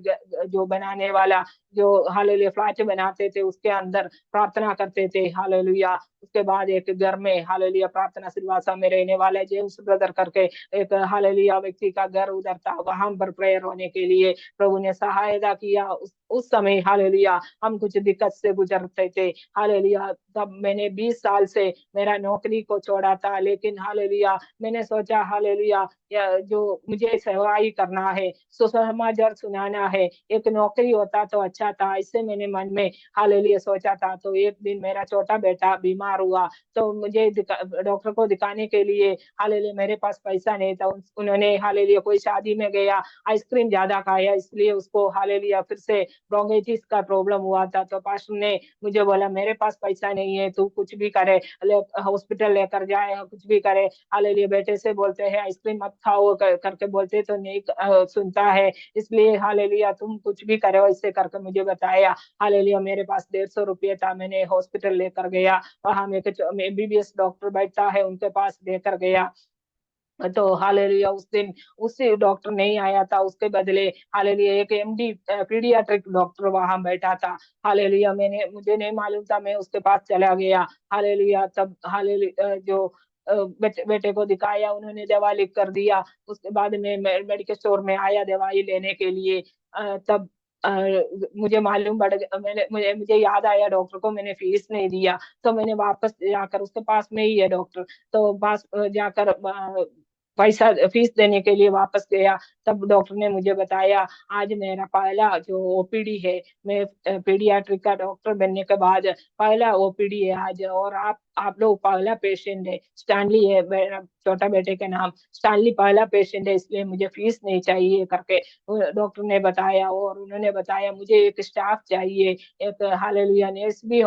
जो बनाने वाला जो हालेलुया फ्लैट बनाते थे उसके अंदर प्रार्थना करते थे। हालेलुया। उसके बाद एक घर में हालेलुया प्रार्थना सिलवासा में रहने वाले जेम्स ब्रदर करके एक हालेलुया व्यक्ति का घर उधर था, वहां पर प्रेयर होने के लिए प्रभु ने सहायता किया। उस समय हालेलुया हम कुछ दिक्कत से गुजरते थे। हालेलुया। तब मैंने 20 साल से मेरा नौकरी को छोड़ा था, लेकिन हालेलुया मैंने सोचा हालेलुया जो मुझे सेवाई करना है, सुसमाचार सुनाना है, एक नौकरी होता तो अच्छा था, इससे मैंने मन में हालेलुया सोचा था। तो एक दिन मेरा छोटा बेटा बीमार हुआ, तो मुझे डॉक्टर को दिखाने के लिए हालेलुया मेरे पास पैसा नहीं था। उन्होंने हालेलुया कोई शादी में गया, आइसक्रीम ज्यादा खाया, इसलिए उसको हालेलुया फिर से ब्रोंकाइटिस का प्रॉब्लम हुआ था। तो पास्टर ने मुझे बोला मेरे पास पैसा नहीं है, तू कुछ भी करे, हॉस्पिटल लेकर जाए, कुछ भी करे। हालेलुया बेटे से बोलते हैं आइसक्रीम मत खाओ करके बोलते तो नहीं सुनता है, इसलिए हालेलुया तुम कुछ भी करो, ऐसे करके मुझे बताया। हालेलुया मेरे पास 150 रुपये था, मैंने हॉस्पिटल लेकर गया। वहां में एमबीबीएस डॉक्टर बैठता है, उनके पास लेकर गया। तो हालेलुया उस दिन उसी डॉक्टर नहीं आया था, उसके बदले हालेलुया एक एमडी पीडियाट्रिक डॉक्टर वहां बैठा था। हालेलुया मुझे नहीं मालूम था, मैं उसके पास चला गया। हालेलुया तब हालेलुया जो बेटे को दिखाया, उन्होंने दवा लिख कर दिया। उसके बाद में मेडिकल स्टोर में आया दवाई लेने के लिए। तब अ, मुझे मालूम पड़ गया, मुझे याद आया डॉक्टर को मैंने फीस नहीं दिया। तो मैंने वापस जाकर, उसके पास में ही है डॉक्टर, तो पास जाकर पैसा फीस देने के लिए वापस गया। तब डॉक्टर ने मुझे बताया आज मेरा पहला जो ओपीडी है, मैं पीडियाट्रिक का डॉक्टर बनने के बाद पहला ओपीडी है आज, और आप लोग पहला पेशेंट है, स्टैनली है मेरा छोटा बेटे का नाम, स्टैनली पहला पेशेंट है, इसलिए मुझे फीस नहीं चाहिए करके डॉक्टर ने बताया। और उन्होंने बताया मुझे एक स्टाफ चाहिए, एक हालेलुया नर्स भी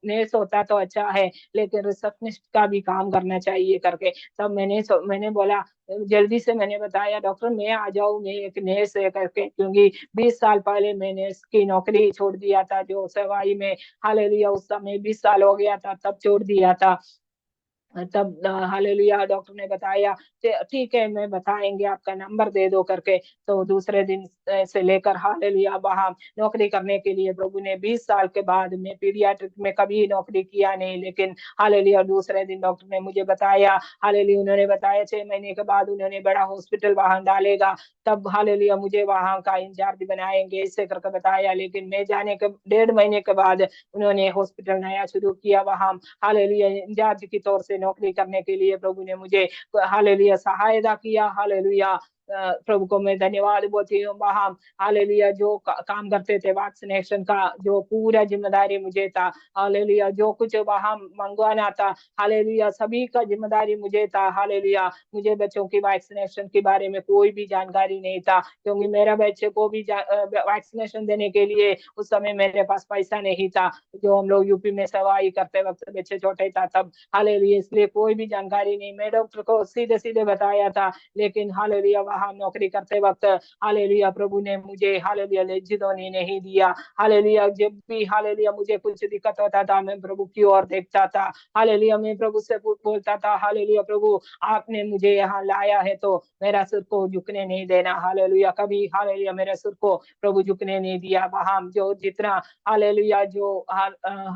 नर्स होता तो अच्छा है, लेकिन रिसेप्शनिस्ट का भी काम करना चाहिए करके। तब मैंने बोला, जल्दी से मैंने बताया डॉक्टर मैं आ जाऊँ, मैं एक नर्स है करके, क्योंकि 20 साल पहले मैं नर्स की नौकरी छोड़ दिया था जो सवाई में हालेलुया उस समय 20 साल हो गया था, तब छोड़ दिया था। तब हालेलुया डॉक्टर ने बताया ठीक है मैं बताएंगे, आपका नंबर दे दो करके। तो दूसरे दिन से लेकर हालेलुया वहां नौकरी करने के लिए प्रभु ने 20 साल के बाद, मैं पीडियाट्रिक में कभी नौकरी किया नहीं, लेकिन हालेलुया दूसरे दिन डॉक्टर ने मुझे बताया, हालेलुया उन्होंने बताया 6 महीने के बाद उन्होंने बड़ा हॉस्पिटल वहां डालेगा, तब हालेलुया मुझे वहां का इंचार्ज बनाएंगे, ऐसे करके बताया। लेकिन मैं जाने के 1.5 महीने के बाद उन्होंने हॉस्पिटल नया शुरू किया वहां हालेलुया इंचार्ज की तौर से नौकरी करने के लिए प्रभु ने मुझे हालेलुया सहायता किया। हालेलुया प्रभु को मैं धन्यवाद बोलती हूँ। वहाँ हालेलुया जो काम करते थे वैक्सीनेशन का जो पूरा जिम्मेदारी मुझे था। हालेलुया जो कुछ वहाँ मंगवाना था, हालेलुया सभी का जिम्मेदारी मुझे था। हालेलुया मुझे बच्चों की वैक्सीनेशन के बारे में कोई भी जानकारी नहीं था, क्योंकि मेरा बच्चे को भी वैक्सीनेशन देने के लिए उस समय मेरे पास पैसा नहीं था। जो हम लोग यूपी में सवाई करते वक्त बच्चे छोटे था तब हालेलुया, इसलिए कोई भी जानकारी नहीं, मैं डॉक्टर को सीधे सीधे बताया था। लेकिन हालेलुया वहां वहां नौकरी करते वक्त हालेलुया प्रभु ने मुझे हालेलुया लज्जित होने नहीं दिया। हालेलुया जब भी हालेलुया मुझे कुछ दिक्कत होता था, मैं प्रभु की ओर देखता था। हालेलुया मैं प्रभु से बोलता था, हालेलुया प्रभु आपने मुझे यहाँ लाया है तो मेरा सिर को झुकने नहीं देना। हालेलुया कभी हालेलुया मेरे सिर को प्रभु झुकने नहीं दिया। वहां जो जितना हालेलुया जो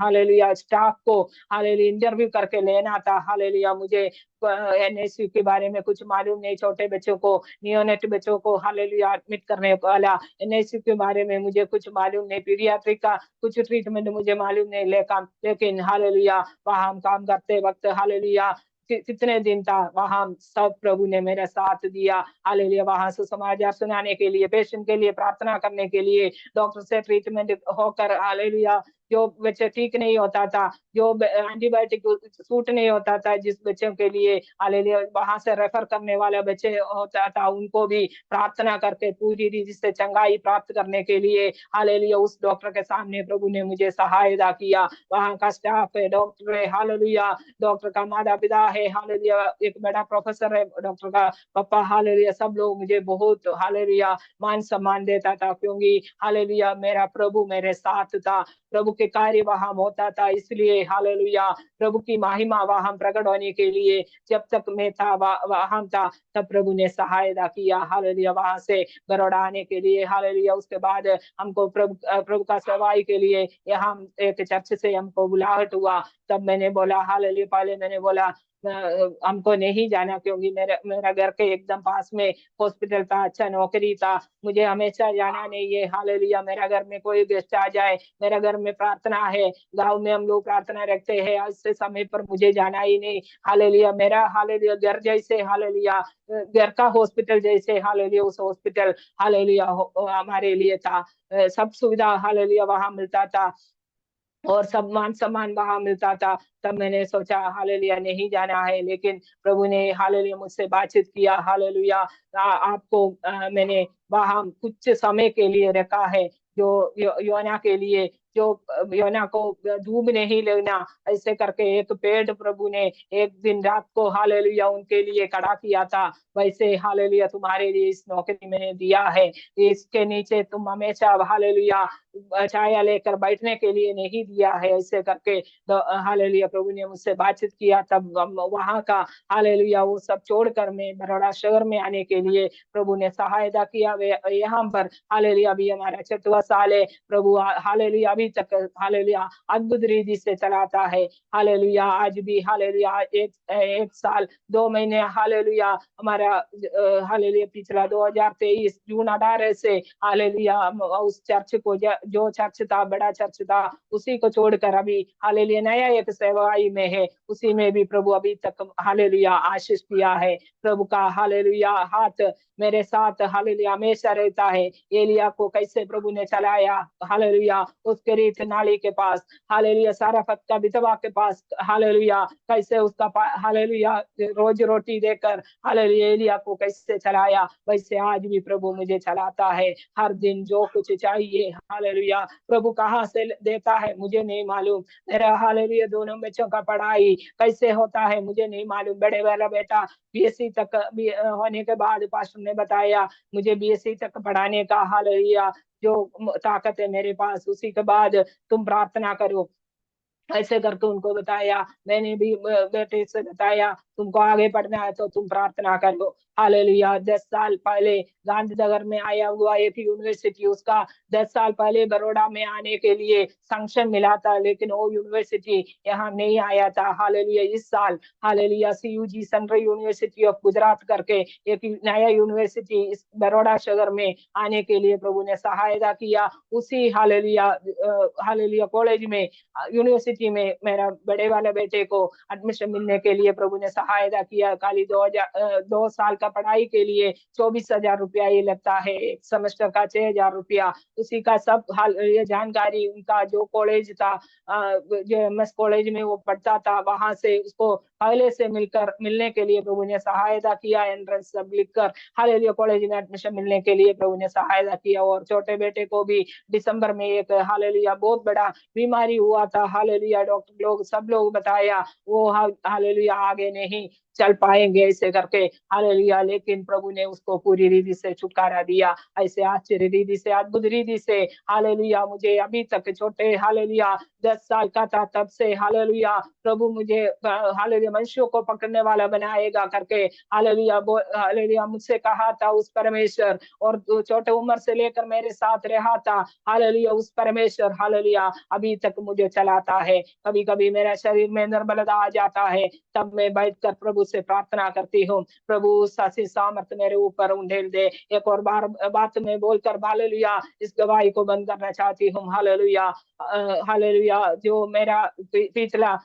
हालेलुया स्टाफ को हालेलुया इंटरव्यू करके लेना था, हालेलुया मुझे एनएसयू के बारे में कुछ मालूम नहीं, छोटे बच्चों को नियोनेट बच्चों को हालेलुया एडमिट करने वाला एनएसयू के बारे में मुझे कुछ मालूम नहीं, पीडियाट्रिक का कुछ ट्रीटमेंट मुझे मालूम नहीं, लेकिन हालेलुया वहां हम काम करते वक्त हालेलुया कितने दिन था वहां सब प्रभु ने मेरा साथ दिया। हालेलुया वहां से समाचार सुनाने के लिए, पेशेंट के लिए प्रार्थना करने के लिए, डॉक्टर से ट्रीटमेंट होकर हालेलुया जो बच्चे ठीक नहीं होता था, जो एंटीबायोटिक सूट नहीं होता था जिस बच्चों के लिए हालेलुया वहां से रेफर करने वाला बच्चे होता था, उनको भी प्रार्थना करके पूरी रीति से चंगाई प्राप्त करने के लिए हालेलुया उस डॉक्टर के सामने प्रभु ने मुझे सहायता किया। वहां का स्टाफ है, डॉक्टर है, हालेलुया डॉक्टर का माता पिता है, हालेलुया एक बड़ा प्रोफेसर है, डॉक्टर का पापा, हालेलुया सब लोग मुझे बहुत हालेलुया मान सम्मान देता था, क्योंकि हालेलुया मेरा प्रभु मेरे साथ था, प्रभु के कार्य वहां होता था। इसलिए हालेलुया प्रभु की महिमा वहां प्रकट होने के लिए जब तक मैं था वहां था, तब प्रभु ने सहायता किया। हालेलुया वहां से बड़ौदा आने के लिए हालेलुया उसके बाद हमको प्रभु का सेवाई के लिए यहाँ एक चर्च से हमको बुलाहट हुआ। तब मैंने बोला हालेलुया, पहले मैंने बोला हमको नहीं जाना, क्योंकि मेरा घर के एकदम पास में हॉस्पिटल था, अच्छा नौकरी था, मुझे हमेशा जाना नहीं है। हालेलुया मेरा घर में कोई गेस्ट आ जाए, मेरा घर में प्रार्थना है, गांव में हम लोग प्रार्थना रखते हैं, आज से समय पर मुझे जाना ही नहीं। हालेलुया मेरा हालेलुया घर जैसे हालेलुया घर का हॉस्पिटल जैसे हालेलुया उस हॉस्पिटल हालेलुया हमारे लिए था। सब सुविधा हालेलुया वहां मिलता था और सब मान सम्मान वहां मिलता था। तब मैंने सोचा हालेलुया नहीं जाना है, लेकिन प्रभु ने हालेलुया मुझसे बातचीत किया। हालेलुया आपको मैंने वहां कुछ समय के लिए रखा है, जो योना के लिए, जो योना को डूब नहीं लेना, ऐसे करके एक पेड़ प्रभु ने एक दिन रात को हालेलुया उनके लिए खड़ा किया था, वैसे हालेलुया तुम्हारे लिए इस नौकरी मैंने दिया है, इसके नीचे तुम हमेशा हालेलुया छाया लेकर बैठने के लिए नहीं दिया है, ऐसे करके हालेलुया प्रभु ने मुझसे बातचीत किया। तब वहां का हालेलुया वो सब छोड़कर मैं बड़ौदा शहर में आने के लिए प्रभु ने सहायता किया। वे यहाँ पर हालेलुया अभी हमारा 6वां साल है, प्रभु हालेलुया अभी तक हालेलुया अद्भुत रीति से चलाता है। हालेलुया आज भी हालेलुया एक साल 2 महीने हालेलुया हमारा हालेलुया पिछला 2023 जून 18 से हालेलुया उस चर्च को जो चर्च था बड़ा चर्च था उसी को छोड़कर अभी हालेलुया नया एक सेवाई में है, उसी में भी प्रभु अभी तक हालेलुया आशीष दिया है। प्रभु का हालेलुया हाथ मेरे साथ हालेलुया हमेशा रहता है। एलिया को कैसे प्रभु ने चलाया हालेलुया उस करीत नाली के पास, हालेलुया साराफत का विधवा के पास, हालेलुया कैसे उसका हालेलुया रोज रोटी देकर हालेलुया एलिया को कैसे चलाया, वैसे आज भी प्रभु मुझे चलाता है। हर दिन जो कुछ चाहिए हालेलुया प्रभु कहाँ से देता है मुझे नहीं मालूम। मेरा हालेलुया दोनों बच्चों का पढ़ाई कैसे होता है मुझे नहीं मालूम। बड़े वाला बेटा बीएससी तक होने के बाद पास्टर ने बताया मुझे बीएससी तक पढ़ाने का हालेलुया जो ताकत है मेरे पास, उसी के बाद तुम प्रार्थना करो, ऐसे करके उनको बताया। मैंने भी बेटे से बताया तुमको आगे पढ़ना है तो तुम प्रार्थना करो। हालेलुया 10 साल पहले गांधीनगर में आया हुआ एक यूनिवर्सिटी, उसका 10 साल पहले बड़ौदा में आने के लिए संक्शन मिला था, लेकिन वो यूनिवर्सिटी यहाँ नहीं आया था। हालेलुया इस साल hallelujah CUG central university of Gujarat करके एक नया यूनिवर्सिटी इस बड़ौदा शहर में आने के लिए प्रभु ने सहायता किया। उसी हालेलुया हालेलुया कॉलेज में यूनिवर्सिटी में मेरा बड़े वाले बेटे को एडमिशन मिलने के लिए प्रभु ने सहायता किया। खाली 2 साल का पढ़ाई के लिए 24,000 रुपया ये लगता है, एक सेमेस्टर का 6,000 रुपया, उसी का सब हाल ये जानकारी उनका जो कॉलेज था जो एमएस कॉलेज में वो पढ़ता था वहां से उसको पहले से मिलने के लिए प्रभु ने सहायता किया। एंट्रेंस सब लिखकर हालेलुया कॉलेज में एडमिशन मिलने के लिए प्रभु ने सहायता किया। और छोटे बेटे को भी दिसंबर में एक हालेलुया बहुत बड़ा बीमारी हुआ था, हालेलुया डॉक्टर लोग सब लोग बताया वो हालेलुया आगे नहीं चल पाएंगे ऐसे करके, हालेलुया। लेकिन प्रभु ने उसको पूरी रीति से छुटकारा दिया, ऐसे आश्चर्य रीति से, अद्भुत रीति से। हालेलुया, मुझे अभी तक छोटे, हालेलुया 10 साल का था तब से, हालेलुया प्रभु मुझे हालेलुया मनुष्यों को पकड़ने वाला बनाएगा करके, हालेलुया हालेलुया मुझसे कहा था उस परमेश्वर, और छोटे उम्र से लेकर मेरे साथ रहा था, हालेलुया उस परमेश्वर, हालेलुया अभी तक मुझे चलाता है। कभी कभी मेरा शरीर में निर्बलता आ जाता है, तब मैं बैठकर प्रभु से प्रार्थना करती हूँ, प्रभु सासी सामर्थ मेरे ऊपर उंडेल दे। एक और बार बात में बोलकर हालेलुया इस गवाही को बंद करना चाहती हूँ। हालेलुया हालेलुया, जो मेरा पिछला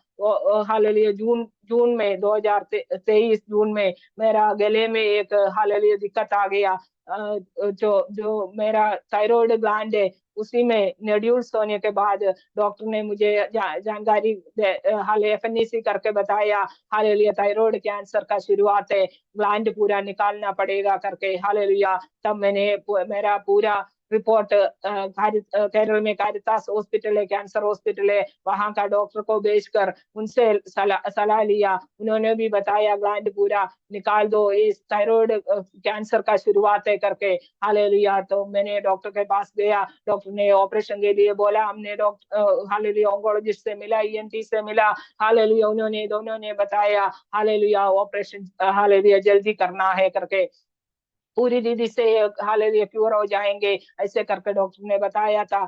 हालेलुया जून जून में 2023 जून में मेरा गले में एक हालेलुया दिक्कत आ गया। जो जो मेरा थायराइड ग्लैंड है उसी में नोड्यूल्स होने के बाद डॉक्टर ने मुझे जानकारी हाले एफएनसी करके बताया, हालेलुया थायराइड कैंसर का शुरुआत है, ग्लैंड पूरा निकालना पड़ेगा करके, हालेलुया। तब मैंने मेरा पूरा रिपोर्ट केरल में कारितास हॉस्पिटल है, कैंसर हॉस्पिटल है, वहां का डॉक्टर को भेजकर उनसे सलाह लिया। उन्होंने भी बताया ग्लैंड पूरा निकाल दो, ये थायराइड कैंसर का शुरुआत है करके, हालेलुया। तो मैंने डॉक्टर के पास गया, डॉक्टर ने ऑपरेशन के लिए बोला, हमने डॉक्टर हालेलुया ऑन्कोलॉजिस्ट से मिला, ईएनटी से मिला, हालेलुया उन्होंने दोनों ने बताया, हालेलुया ऑपरेशन हालेलुया जल्दी करना है करके, पूरी रीति से हालेलुया क्योर हो जाएंगे ऐसे करके डॉक्टर ने बताया था।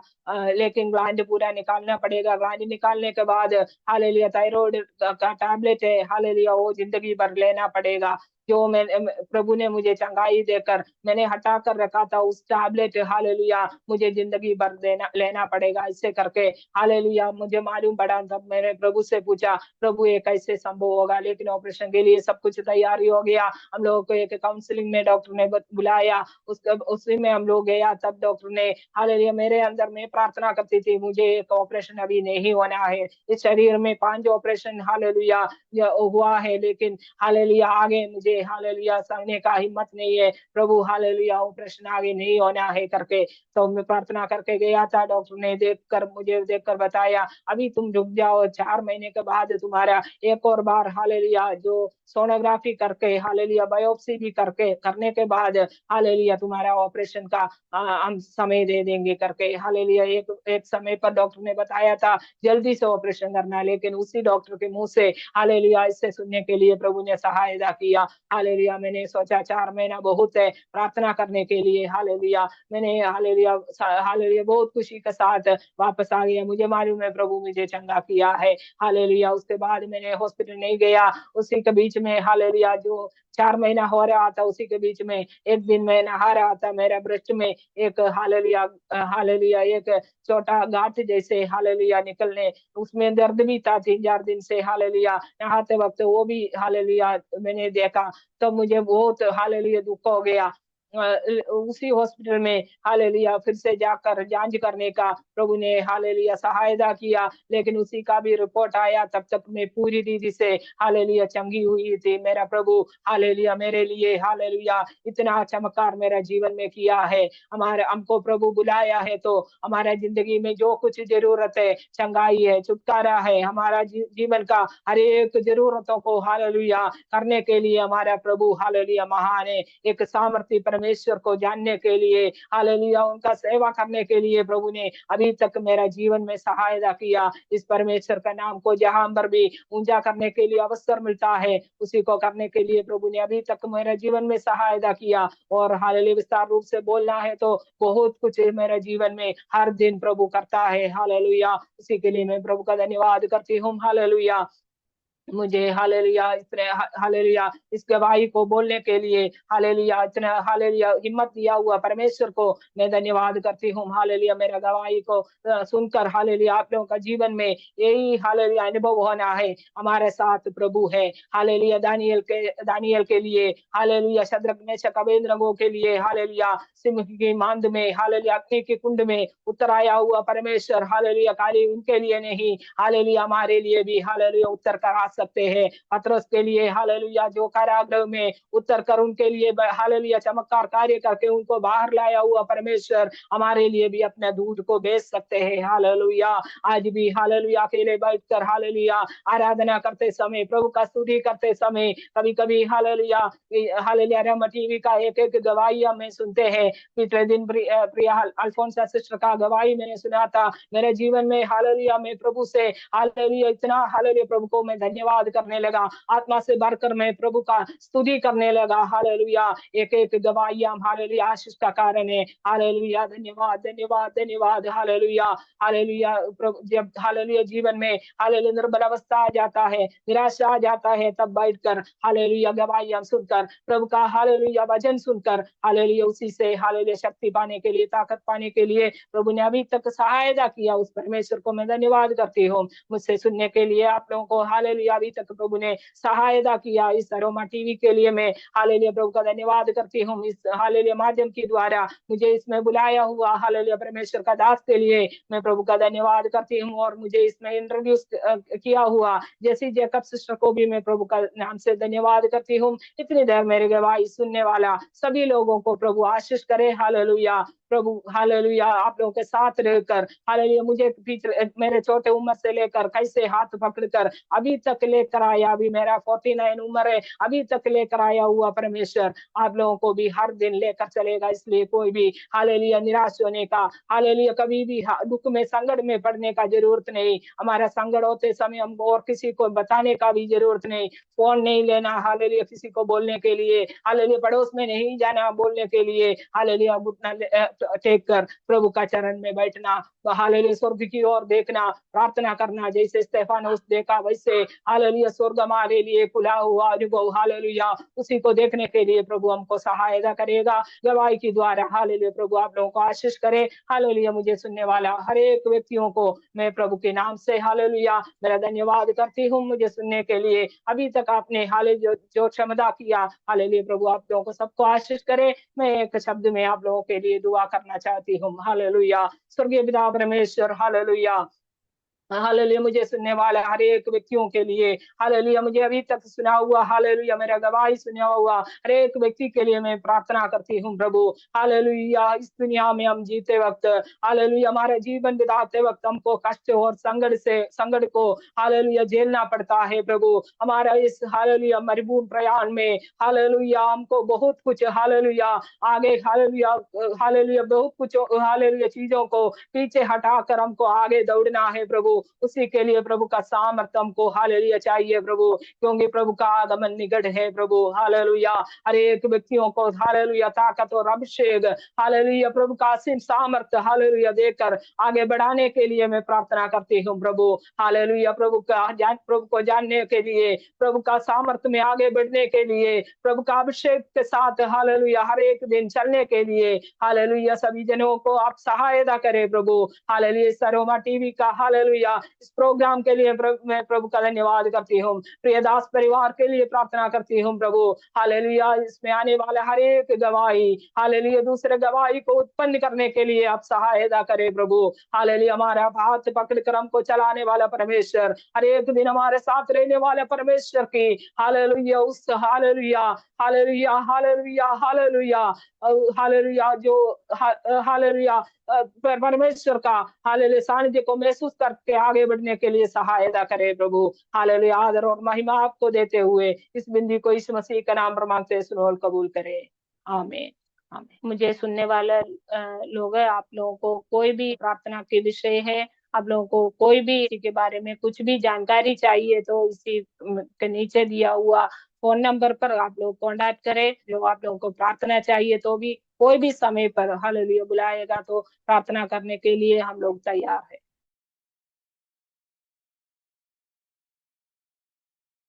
लेकिन ग्लैंड पूरा निकालना पड़ेगा, ग्लैंड निकालने के बाद हालेलुया थायराइड का टैबलेट है, हालेलुया वो जिंदगी भर लेना पड़ेगा। जो मैं प्रभु ने मुझे चंगाई देकर मैंने हटा कर रखा था उस टैबलेट, हालेलुया मुझे जिंदगी भर लेना पड़ेगा ऐसे करके, हालेलुया मुझे मालूम पड़ा। तब मैंने प्रभु से पूछा, प्रभु ये कैसे संभव होगा, लेकिन ऑपरेशन के लिए सब कुछ तैयारी हो गया। हम लोगों को एक काउंसलिंग में डॉक्टर ने बुलाया, उसी में हम लोग गया। तब डॉक्टर ने हालेलुया मेरे अंदर में प्रार्थना करती थी, मुझे एक ऑपरेशन अभी नहीं होना है, इस शरीर में 5 ऑपरेशन हालेलुया हुआ है, लेकिन हालेलुया आगे मुझे हालेलुया सहने का हिम्मत नहीं है, प्रभु हालेलुया ऑपरेशन आगे नहीं होना है करके। तो मैं प्रार्थना करके गया था, डॉक्टर ने मुझे देखकर बताया, अभी तुम रुक जाओ, 4 महीने के बाद तुम्हारा एक और बार हालेलुया जो सोनोग्राफी करके हालेलुया बायोप्सी भी करके करने के बाद हालेलुया तुम्हारा ऑपरेशन का हम समय दे देंगे करके, हालेलुया एक एक समय पर डॉक्टर ने बताया था जल्दी से ऑपरेशन करना, लेकिन उसी डॉक्टर के मुंह से हालेलुया इससे सुनने के लिए प्रभु ने सहायता किया। हालेलुया मैंने सोचा 4 महीना बहुत है प्रार्थना करने के लिए, हालेलुया मैंने हालेलुया हालेलुया बहुत खुशी के साथ वापस आ गया, मुझे मालूम है प्रभु मुझे चंगा किया है, हालेलुया। उसके बाद मैंने हॉस्पिटल नहीं गया, उसी के बीच में हालेलुया जो 4 महीना हो रहा था उसी के बीच में एक दिन मैं नहा रहा था, मेरा ब्रेस्ट में एक हालेलुया हालेलुया एक छोटा गांठ जैसे हालेलुया निकलने, उसमें दर्द भी था 3-4 दिन से, हालेलुया नहाते वक्त वो भी हालेलुया मैंने देखा। तो मुझे बहुत हालेलुया दुख हो गया। उसी हॉस्पिटल में हालेलुया फिर से जाकर जांच करने का प्रभु ने हालेलुया सहायता किया, लेकिन उसी का भी रिपोर्ट आया, तब तक मैं पूरी रीति से हालेलुया चंगी हुई थी। मेरा प्रभु हालेलुया मेरे लिए हालेलुया इतना चमत्कार मेरा जीवन में किया है। हमारे हमको प्रभु बुलाया है तो हमारा जिंदगी में जो कुछ जरूरत है, चंगाई है, छुटकारा है, हमारा जीवन का हर एक जरूरतों को हालेलुया करने के लिए हमारा प्रभु हालेलुया महान है। एक सामर्थी परमेश्वर को जानने के लिए हालेलुया उनका सेवा करने के लिए प्रभु ने अभी तक मेरा जीवन में सहायता किया। इस परमेश्वर का नाम को जहां पर भी ऊंचा करने के लिए अवसर मिलता है उसी को करने के लिए प्रभु ने अभी तक मेरे जीवन में सहायता किया। और हालेलुया विस्तार रूप से बोलना है तो बहुत कुछ मेरे जीवन में हर दिन प्रभु करता है, हालेलुया उसी के लिए मैं प्रभु का धन्यवाद करती हूँ। हालेलुया मुझे हालेलुया इतने हालेलुया इस गवाही को बोलने के लिए हालेलुया इतना हालेलुया हिम्मत दिया हुआ परमेश्वर को मैं धन्यवाद करती हूँ। हालेलुया मेरा गवाही को सुनकर हालेलुया आप लोगों का जीवन में यही हालेलुया अनुभव होना है, हमारे साथ प्रभु है। हालेलुया दानियल के लिए हालेलुया, शद्रक मेशक अबेदनगो के लिए हालेलुया, सिंह की मांद में हालेलुया, अग्नि के कुंड में उतर आया हुआ परमेश्वर हालेलुया, खाली उनके लिए नहीं हालेलुया हमारे लिए भी हालेलुया उत्तर का सकते हैं। पतरस के लिए हालेलुया जो कारागृह में उतर कर उनके लिए हालेलुया चमत्कार कार्य करके उनको बाहर लाया हुआ परमेश्वर हमारे लिए भी अपने दूध को भेज सकते हैं। हालेलुया आज भी हालेलुया अकेले बैठकर हालेलुया आराधना करते समय, प्रभु का स्तुति करते समय कभी कभी हालेलुया हालेलुया रेमा टीवी का एक एक गवाही हमें सुनते हैं। पिछले दिन प्रिया अल्फोंसा सिस्टर का गवाही मैंने सुना था। मेरे जीवन में हालेलुया मैं प्रभु से हालेलुया इतना हालेलुया प्रभु को मैं धन्यवाद करने लगा, आत्मा से भरकर मैं प्रभु का स्तुति करने लगा। हालेलुया एक एक गवाही हालेलुया आशीष का कारण है। हालेलुया धन्यवाद धन्यवाद धन्यवाद। हालेलुया हालेलुया प्रभु जब हालेलुया जीवन में हालेलुया निर्बल अवस्था आ जाता है, निराशा आ जाता है, तब बैठकर हालेलुया गवाही हम सुनकर प्रभु का हालेलुया वचन सुनकर हालेलुया उसी से हालेलुया शक्ति पाने के लिए, ताकत पाने के लिए प्रभु ने अभी तक सहायता किया। उस परमेश्वर को मैं धन्यवाद करती हूँ। मुझसे सुनने के लिए आप लोगों को हालेलुया अभी तक प्रभु ने सहायता किया। इस अरोमा टीवी के लिए मैं हालेलुया प्रभु का धन्यवाद करती हूँ। इस हालेलुया माध्यम के द्वारा मुझे इसमें बुलाया हुआ हालेलुया परमेश्वर का दास के लिए मैं प्रभु का धन्यवाद करती हूँ। और मुझे इसमें इंट्रोड्यूस किया हुआ जैसी जैकब सिस्टर को भी मैं प्रभु का नाम से धन्यवाद करती हूँ। इतनी देर मेरे गवाही सुनने वाला सभी लोगों को प्रभु आशीष करे। हालेलुया प्रभु हालेलुया आप लोगों के साथ रहकर हालेलुया मुझे मेरे छोटे उम्र से लेकर कैसे हाथ पकड़कर अभी तक लेकर आया, अभी मेरा 49 उम्र है, अभी तक लेकर आया हुआ परमेश्वर आप लोगों को भी हर दिन लेकर चलेगा। इसलिए कोई भी हालेलुया निराश होने का हालेलुया कभी भी दुख में संकट में पड़ने का जरूरत नहीं। हमारा संकट होते समय हमको और किसी को बताने का भी जरूरत नहीं। फोन नहीं लेना हालेलुया किसी को बोलने के लिए, हालेलुया पड़ोस में नहीं जाना बोलने के लिए, हालेलुया घुटना टेक कर प्रभु का चरण में बैठना, हालेलुया स्वर्ग की ओर देखना, प्रार्थना करना। जैसे स्टेफानोस देखा वैसे हालेलुया स्वर्ग हमारे लिए खुला हुआ अनुभव हालेलुया उसी को देखने के लिए प्रभु हमको सहायता करेगा गवाही के द्वारा। हालेलुया प्रभु आप लोगों को आशीष करे। हालेलुया मुझे सुनने वाला हर एक व्यक्तियों को मैं प्रभु के नाम से हालेलुया मेरा धन्यवाद करती हूँ मुझे सुनने के लिए। अभी तक आपने हालेलुया जो क्षमता किया हालेलुया प्रभु आप लोगों को सबको आशीष करे। मैं एक शब्द में आप लोगों के लिए दुआ करना चाहती हूँ। हालेलुया स्वर्गीय पिता परमेश्वर हालेलुया हालेलुया मुझे सुनने वाले हर एक व्यक्तियों के लिए हालेलुया मुझे अभी तक सुना हुआ हालेलुया मेरा गवाही सुना हुआ हर एक व्यक्ति के लिए मैं प्रार्थना करती हूँ प्रभु। हालेलुया इस दुनिया में हम जीते वक्त हालेलुया हमारे जीवन बिताते वक्त हमको कष्ट और संकट को हालेलुया झेलना पड़ता है प्रभु। हमारा इस हालेलुया मजबूर प्रयाण में हालेलुया हमको बहुत कुछ हालेलुया आगे हालेलुया हालेलुया बहुत कुछ हालेलुया चीजों को पीछे हटाकर हमको आगे दौड़ना है प्रभु। उसी के लिए प्रभु का सामर्थ्य हमको हालेलुया चाहिए प्रभु, क्योंकि प्रभु का आगमन निकट है प्रभु। हालेलुया हर एक व्यक्तियों को हालेलुया ताकत और अभिषेक हालेलुया प्रभु का असीम सामर्थ्य हालेलुया देकर आगे बढ़ाने के लिए मैं प्रार्थना करती हूँ प्रभु। हालेलुया प्रभु को जानने के लिए, प्रभु का सामर्थ्य में आगे बढ़ने के लिए, प्रभु का अभिषेक के साथ हालेलुया हर एक दिन चलने के लिए हालेलुया सभी जनों को आप सहायता करें प्रभु। हालेलुया सरोमा टीवी का हालेलुया इस प्रोग्राम के लिए मैं प्रभु का धन्यवाद करती हूँ। प्रियदास परिवार के लिए प्रार्थना करती हूँ प्रभु। हालेलुया इसमें आने वाले हर एक गवाही हालेलुया दूसरे गवाही को उत्पन्न करने के लिए आप सहायता करें प्रभु। हालेलुया हमारा हाथ पकड़कर हमको चलाने वाला परमेश्वर, हर एक दिन हमारे साथ रहने वाले परमेश्वर की हालेलुया उस hallelujah hallelujah hallelujah hallelujah hallelujah जो हालेलुया परमेश्वर का हालेलुया सानिध्य को महसूस करके आगे बढ़ने के लिए सहायता करे प्रभु। हालेलुया आदर और महिमा आपको देते हुए इस बिंदी को इस मसीह का नाम पर मांगते हैं, सुनो और कबूल करे। आमीन आमीन। मुझे सुनने वाले लोग हैं, आप लोगों को कोई भी प्रार्थना के विषय है, आप लोगों को कोई भी इसी के बारे में कुछ भी जानकारी चाहिए तो इसी के नीचे दिया हुआ फोन नंबर पर आप लोग कांटेक्ट करें। जो आप लोगों को प्रार्थना चाहिए तो भी कोई भी समय पर हालेलुया बुलाएगा तो प्रार्थना करने के लिए हम लोग तैयार है।